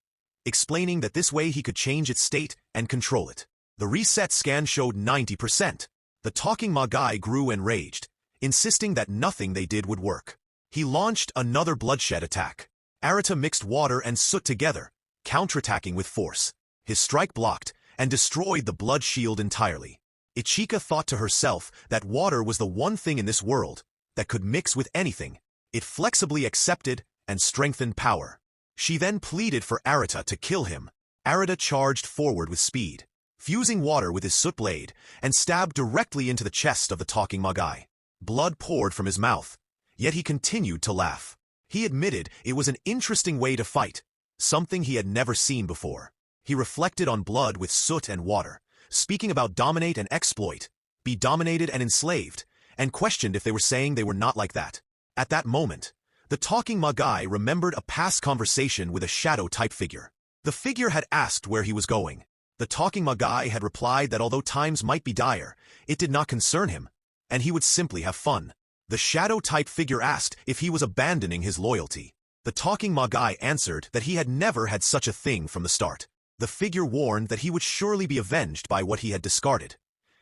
explaining that this way he could change its state and control it. The reset scan showed 90%. The talking Magai grew enraged, insisting that nothing they did would work. He launched another bloodshed attack. Arata mixed water and soot together, counterattacking with force. His strike blocked and destroyed the blood shield entirely. Ichika thought to herself that water was the one thing in this world that could mix with anything. It flexibly accepted and strengthened power. She then pleaded for Arata to kill him. Arata charged forward with speed, fusing water with his soot blade, and stabbed directly into the chest of the talking Magai. Blood poured from his mouth, yet he continued to laugh. He admitted it was an interesting way to fight, something he had never seen before. He reflected on blood with soot and water, speaking about dominate and exploit, be dominated and enslaved, and questioned if they were saying they were not like that. At that moment, the talking Magai remembered a past conversation with a shadow-type figure. The figure had asked where he was going. The talking Magai had replied that although times might be dire, it did not concern him, and he would simply have fun. The shadow-type figure asked if he was abandoning his loyalty. The talking Magai answered that he had never had such a thing from the start. The figure warned that he would surely be avenged by what he had discarded,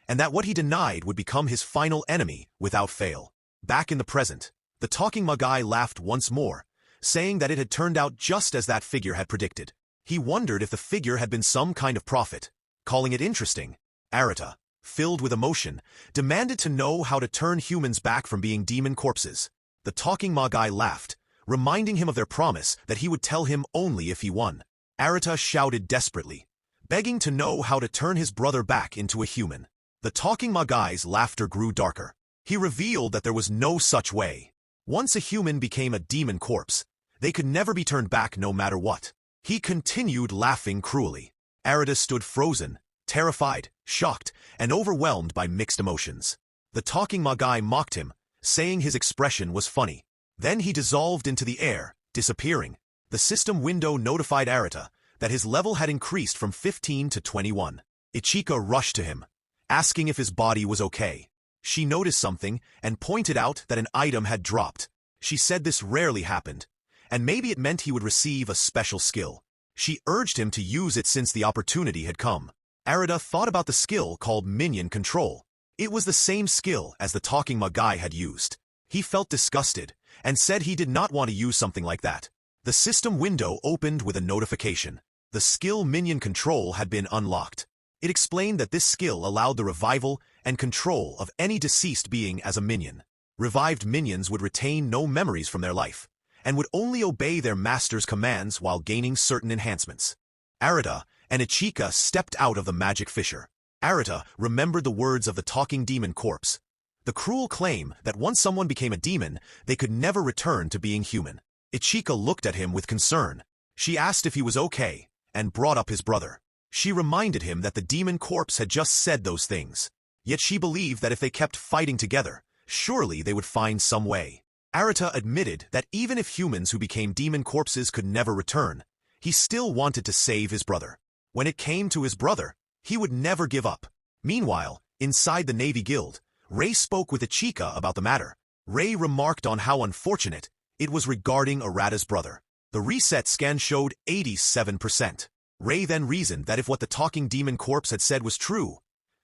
and that what he denied would become his final enemy without fail. Back in the present, the talking Magai laughed once more, saying that it had turned out just as that figure had predicted. He wondered if the figure had been some kind of prophet, calling it interesting. Arata, filled with emotion, demanded to know how to turn humans back from being demon corpses. The talking Magai laughed, reminding him of their promise that he would tell him only if he won. Arata shouted desperately, begging to know how to turn his brother back into a human. The talking Magai's laughter grew darker. He revealed that there was no such way. Once a human became a demon corpse, they could never be turned back no matter what. He continued laughing cruelly. Arata stood frozen, terrified, shocked, and overwhelmed by mixed emotions. The talking Magai mocked him, saying his expression was funny. Then he dissolved into the air, disappearing. The system window notified Arata that his level had increased from 15 to 21. Ichika rushed to him, asking if his body was okay. She noticed something and pointed out that an item had dropped. She said this rarely happened, and maybe it meant he would receive a special skill. She urged him to use it since the opportunity had come. Arata thought about the skill called Minion Control. It was the same skill as the talking Magai had used. He felt disgusted and said he did not want to use something like that. The system window opened with a notification. The skill Minion Control had been unlocked. It explained that this skill allowed the revival and control of any deceased being as a minion. Revived minions would retain no memories from their life, and would only obey their master's commands while gaining certain enhancements. Arata and Ichika stepped out of the magic fissure. Arata remembered the words of the talking demon corpse, the cruel claim that once someone became a demon, they could never return to being human. Ichika looked at him with concern. She asked if he was okay, and brought up his brother. She reminded him that the demon corpse had just said those things. Yet she believed that if they kept fighting together, surely they would find some way. Arata admitted that even if humans who became demon corpses could never return, he still wanted to save his brother. When it came to his brother, he would never give up. Meanwhile, inside the Navy Guild, Ray spoke with Ichika about the matter. Ray remarked on how unfortunate it was regarding Arata's brother. The reset scan showed 87%. Ray then reasoned that if what the talking demon corpse had said was true,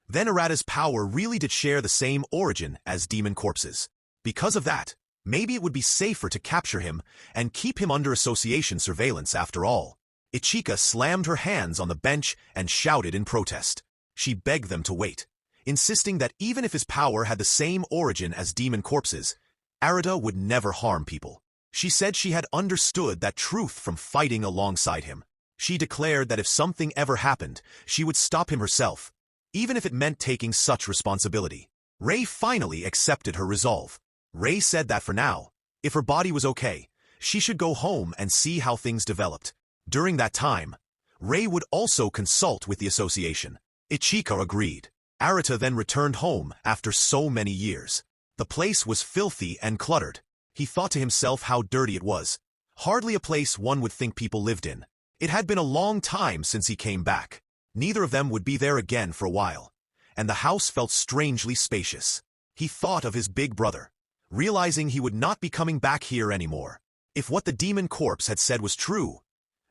then Arata's power really did share the same origin as demon corpses. Because of that, maybe it would be safer to capture him and keep him under association surveillance after all. Ichika slammed her hands on the bench and shouted in protest. She begged them to wait, insisting that even if his power had the same origin as demon corpses, Arata would never harm people. She said she had understood that truth from fighting alongside him. She declared that if something ever happened, she would stop him herself, even if it meant taking such responsibility. Ray finally accepted her resolve. Ray said that for now, if her body was okay, she should go home and see how things developed. During that time, Ray would also consult with the association. Ichika agreed. Arata then returned home after so many years. The place was filthy and cluttered. He thought to himself how dirty it was. Hardly a place one would think people lived in. It had been a long time since he came back. Neither of them would be there again for a while, and the house felt strangely spacious. He thought of his big brother, realizing he would not be coming back here anymore. If what the demon corpse had said was true,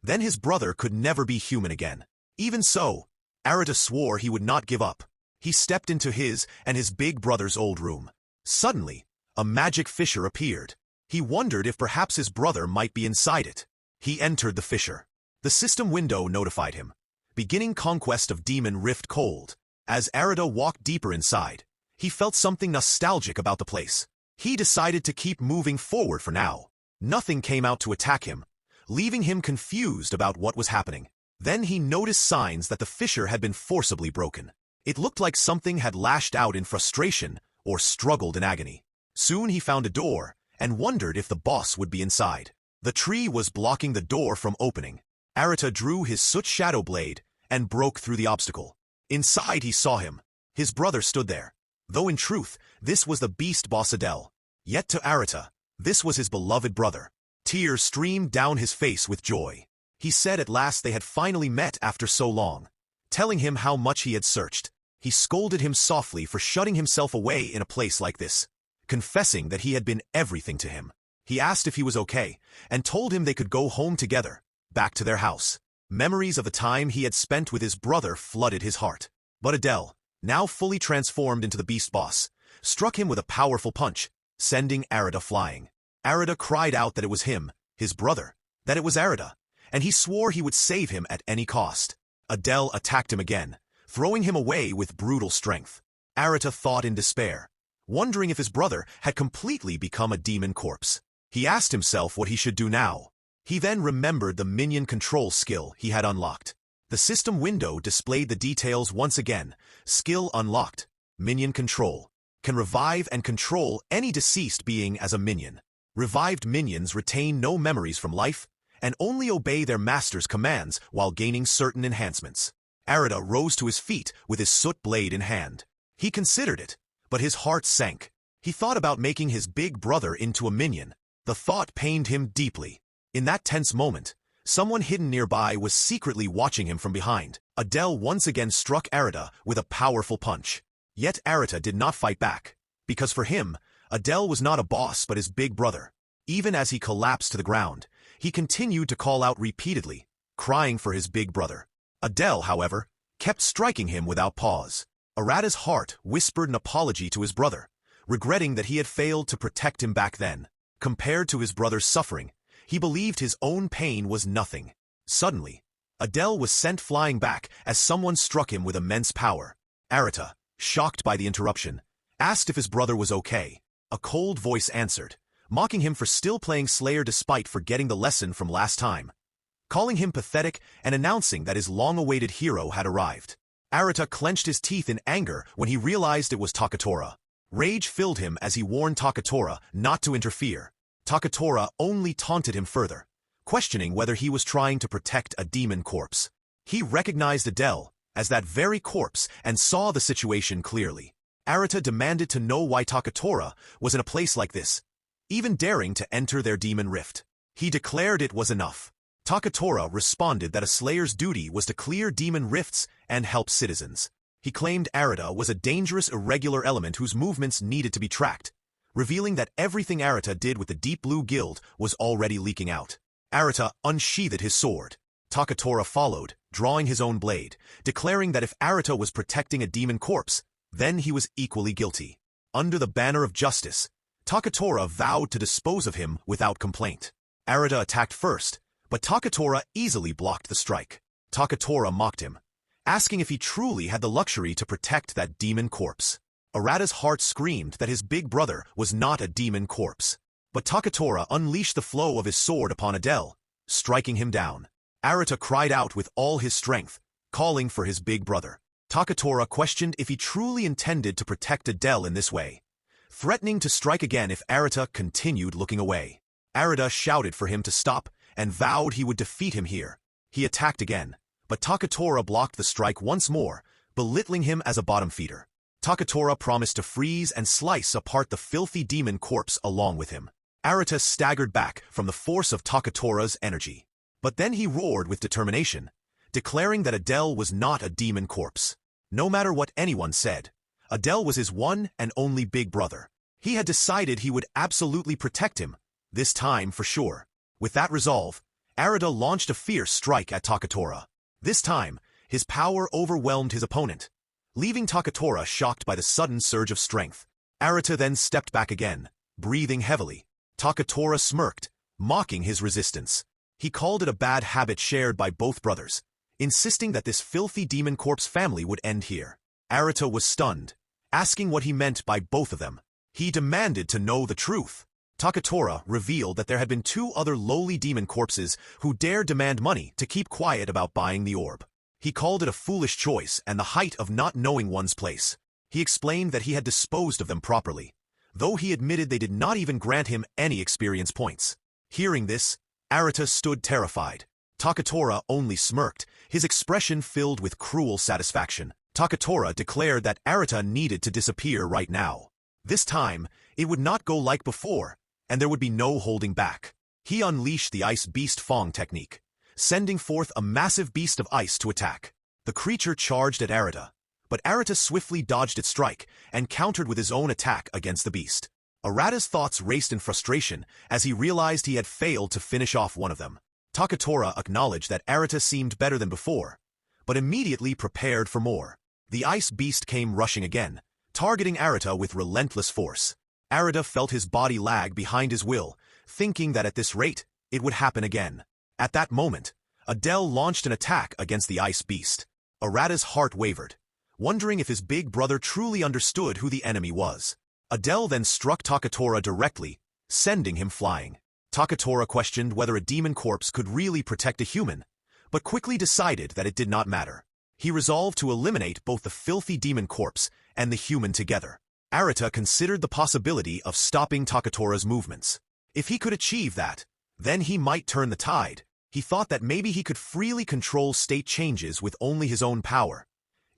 then his brother could never be human again. Even so, Arata swore he would not give up. He stepped into his and his big brother's old room. Suddenly, a magic fissure appeared. He wondered if perhaps his brother might be inside it. He entered the fissure. The system window notified him. Beginning conquest of Demon Rift Cold. As Arata walked deeper inside, he felt something nostalgic about the place. He decided to keep moving forward for now. Nothing came out to attack him, leaving him confused about what was happening. Then he noticed signs that the fissure had been forcibly broken. It looked like something had lashed out in frustration or struggled in agony. Soon he found a door and wondered if the boss would be inside. The tree was blocking the door from opening. Arata drew his Soot shadow blade and broke through the obstacle. Inside he saw him. His brother stood there. Though in truth, this was the beast boss Adele. Yet to Arata, this was his beloved brother. Tears streamed down his face with joy. He said at last they had finally met after so long. Telling him how much he had searched, he scolded him softly for shutting himself away in a place like this, confessing that he had been everything to him. He asked if he was okay, and told him they could go home together, back to their house. Memories of the time he had spent with his brother flooded his heart. But Adele, now fully transformed into the beast boss, struck him with a powerful punch, sending Arata flying. Arata cried out that it was him, his brother, that it was Arata, and he swore he would save him at any cost. Adele attacked him again, throwing him away with brutal strength. Arata thought in despair, wondering if his brother had completely become a demon corpse. He asked himself what he should do now. He then remembered the minion control skill he had unlocked. The system window displayed the details once again. Skill unlocked. Minion control. Can revive and control any deceased being as a minion. Revived minions retain no memories from life and only obey their master's commands while gaining certain enhancements. Arata rose to his feet with his Soot blade in hand. He considered it, but his heart sank. He thought about making his big brother into a minion. The thought pained him deeply. In that tense moment, someone hidden nearby was secretly watching him from behind. Adele once again struck Arata with a powerful punch. Yet Arata did not fight back, because for him, Adele was not a boss but his big brother. Even as he collapsed to the ground, he continued to call out repeatedly, crying for his big brother. Adele, however, kept striking him without pause. Arata's heart whispered an apology to his brother, regretting that he had failed to protect him back then. Compared to his brother's suffering, he believed his own pain was nothing. Suddenly, Adele was sent flying back as someone struck him with immense power. Arata, shocked by the interruption, asked if his brother was okay. A cold voice answered, mocking him for still playing Slayer despite forgetting the lesson from last time, calling him pathetic and announcing that his long-awaited hero had arrived. Arata clenched his teeth in anger when he realized it was Takatora. Rage filled him as he warned Takatora not to interfere. Takatora only taunted him further, questioning whether he was trying to protect a demon corpse. He recognized Adele as that very corpse and saw the situation clearly. Arata demanded to know why Takatora was in a place like this, even daring to enter their demon rift. He declared it was enough. Takatora responded that a slayer's duty was to clear demon rifts and help citizens. He claimed Arata was a dangerous irregular element whose movements needed to be tracked, revealing that everything Arata did with the Deep Blue Guild was already leaking out. Arata unsheathed his sword. Takatora followed, drawing his own blade, declaring that if Arata was protecting a demon corpse, then he was equally guilty. Under the banner of justice, Takatora vowed to dispose of him without complaint. Arata attacked first, but Takatora easily blocked the strike. Takatora mocked him, asking if he truly had the luxury to protect that demon corpse. Arata's heart screamed that his big brother was not a demon corpse. But Takatora unleashed the flow of his sword upon Adele, striking him down. Arata cried out with all his strength, calling for his big brother. Takatora questioned if he truly intended to protect Adele in this way, threatening to strike again if Arata continued looking away. Arata shouted for him to stop and vowed he would defeat him here. He attacked again, but Takatora blocked the strike once more, belittling him as a bottom feeder. Takatora promised to freeze and slice apart the filthy demon corpse along with him. Arata staggered back from the force of Takatora's energy. But then he roared with determination, declaring that Adele was not a demon corpse. No matter what anyone said, Adele was his one and only big brother. He had decided he would absolutely protect him, this time for sure. With that resolve, Arata launched a fierce strike at Takatora. This time, his power overwhelmed his opponent, leaving Takatora shocked by the sudden surge of strength. Arata then stepped back again, breathing heavily. Takatora smirked, mocking his resistance. He called it a bad habit shared by both brothers, insisting that this filthy demon corpse family would end here. Arata was stunned, asking what he meant by both of them. He demanded to know the truth. Takatora revealed that there had been 2 other lowly demon corpses who dared demand money to keep quiet about buying the orb. He called it a foolish choice and the height of not knowing one's place. He explained that he had disposed of them properly, though he admitted they did not even grant him any experience points. Hearing this, Arata stood terrified. Takatora only smirked, his expression filled with cruel satisfaction. Takatora declared that Arata needed to disappear right now. This time, it would not go like before, and there would be no holding back. He unleashed the Ice Beast Fong technique, sending forth a massive beast of ice to attack. The creature charged at Arata, but Arata swiftly dodged its strike and countered with his own attack against the beast. Arata's thoughts raced in frustration as he realized he had failed to finish off one of them. Takatora acknowledged that Arata seemed better than before, but immediately prepared for more. The ice beast came rushing again, targeting Arata with relentless force. Arata felt his body lag behind his will, thinking that at this rate, it would happen again. At that moment, Adele launched an attack against the ice beast. Arata's heart wavered, wondering if his big brother truly understood who the enemy was. Adele then struck Takatora directly, sending him flying. Takatora questioned whether a demon corpse could really protect a human, but quickly decided that it did not matter. He resolved to eliminate both the filthy demon corpse and the human together. Arata considered the possibility of stopping Takatora's movements. If he could achieve that, then he might turn the tide. He thought that maybe he could freely control state changes with only his own power,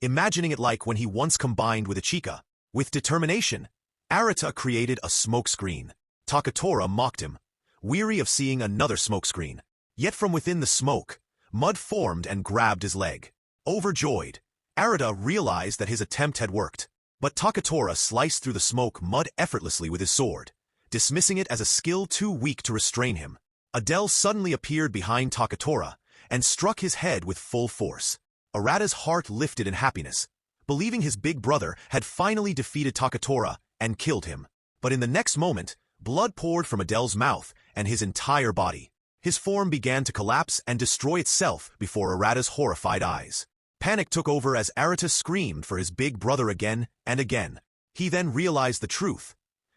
imagining it like when he once combined with Ichika. With determination, Arata created a smokescreen. Takatora mocked him, weary of seeing another smokescreen. Yet from within the smoke, mud formed and grabbed his leg. Overjoyed, Arata realized that his attempt had worked. But Takatora sliced through the smoke mud effortlessly with his sword, dismissing it as a skill too weak to restrain him. Adele suddenly appeared behind Takatora and struck his head with full force. Arata's heart lifted in happiness, believing his big brother had finally defeated Takatora and killed him. But in the next moment, blood poured from Adele's mouth and his entire body. His form began to collapse and destroy itself before Arata's horrified eyes. Panic took over as Arata screamed for his big brother again and again. He then realized the truth.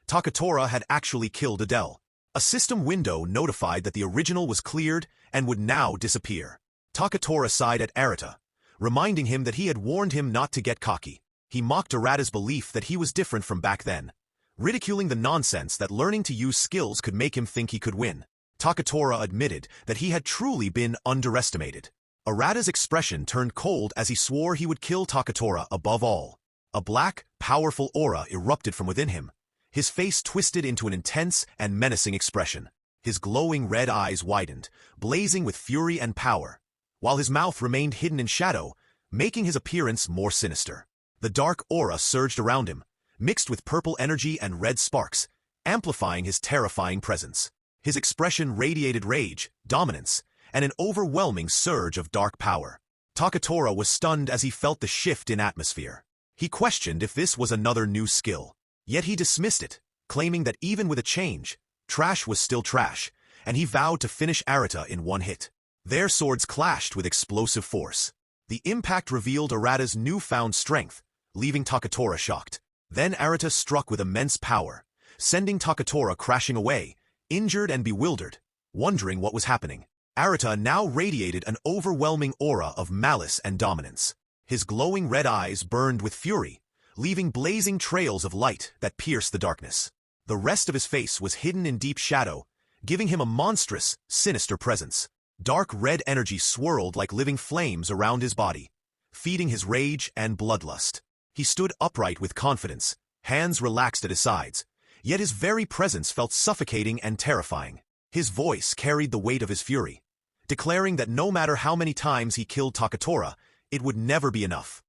Takatora had actually killed Adele. A system window notified that the original was cleared and would now disappear. Takatora sighed at Arata, reminding him that he had warned him not to get cocky. He mocked Arata's belief that he was different from back then, ridiculing the nonsense that learning to use skills could make him think he could win. Takatora admitted that he had truly been underestimated. Arata's expression turned cold as he swore he would kill Takatora above all. A black, powerful aura erupted from within him. His face twisted into an intense and menacing expression. His glowing red eyes widened, blazing with fury and power, while his mouth remained hidden in shadow, making his appearance more sinister. The dark aura surged around him, mixed with purple energy and red sparks, amplifying his terrifying presence. His expression radiated rage, dominance, and an overwhelming surge of dark power. Takatora was stunned as he felt the shift in atmosphere. He questioned if this was another new skill. Yet he dismissed it, claiming that even with a change, trash was still trash, and he vowed to finish Arata in one hit. Their swords clashed with explosive force. The impact revealed Arata's newfound strength, leaving Takatora shocked. Then Arata struck with immense power, sending Takatora crashing away, injured and bewildered, wondering what was happening. Arata now radiated an overwhelming aura of malice and dominance. His glowing red eyes burned with fury, leaving blazing trails of light that pierced the darkness. The rest of his face was hidden in deep shadow, giving him a monstrous, sinister presence. Dark red energy swirled like living flames around his body, feeding his rage and bloodlust. He stood upright with confidence, hands relaxed at his sides, yet his very presence felt suffocating and terrifying. His voice carried the weight of his fury, declaring that no matter how many times he killed Takatora, it would never be enough.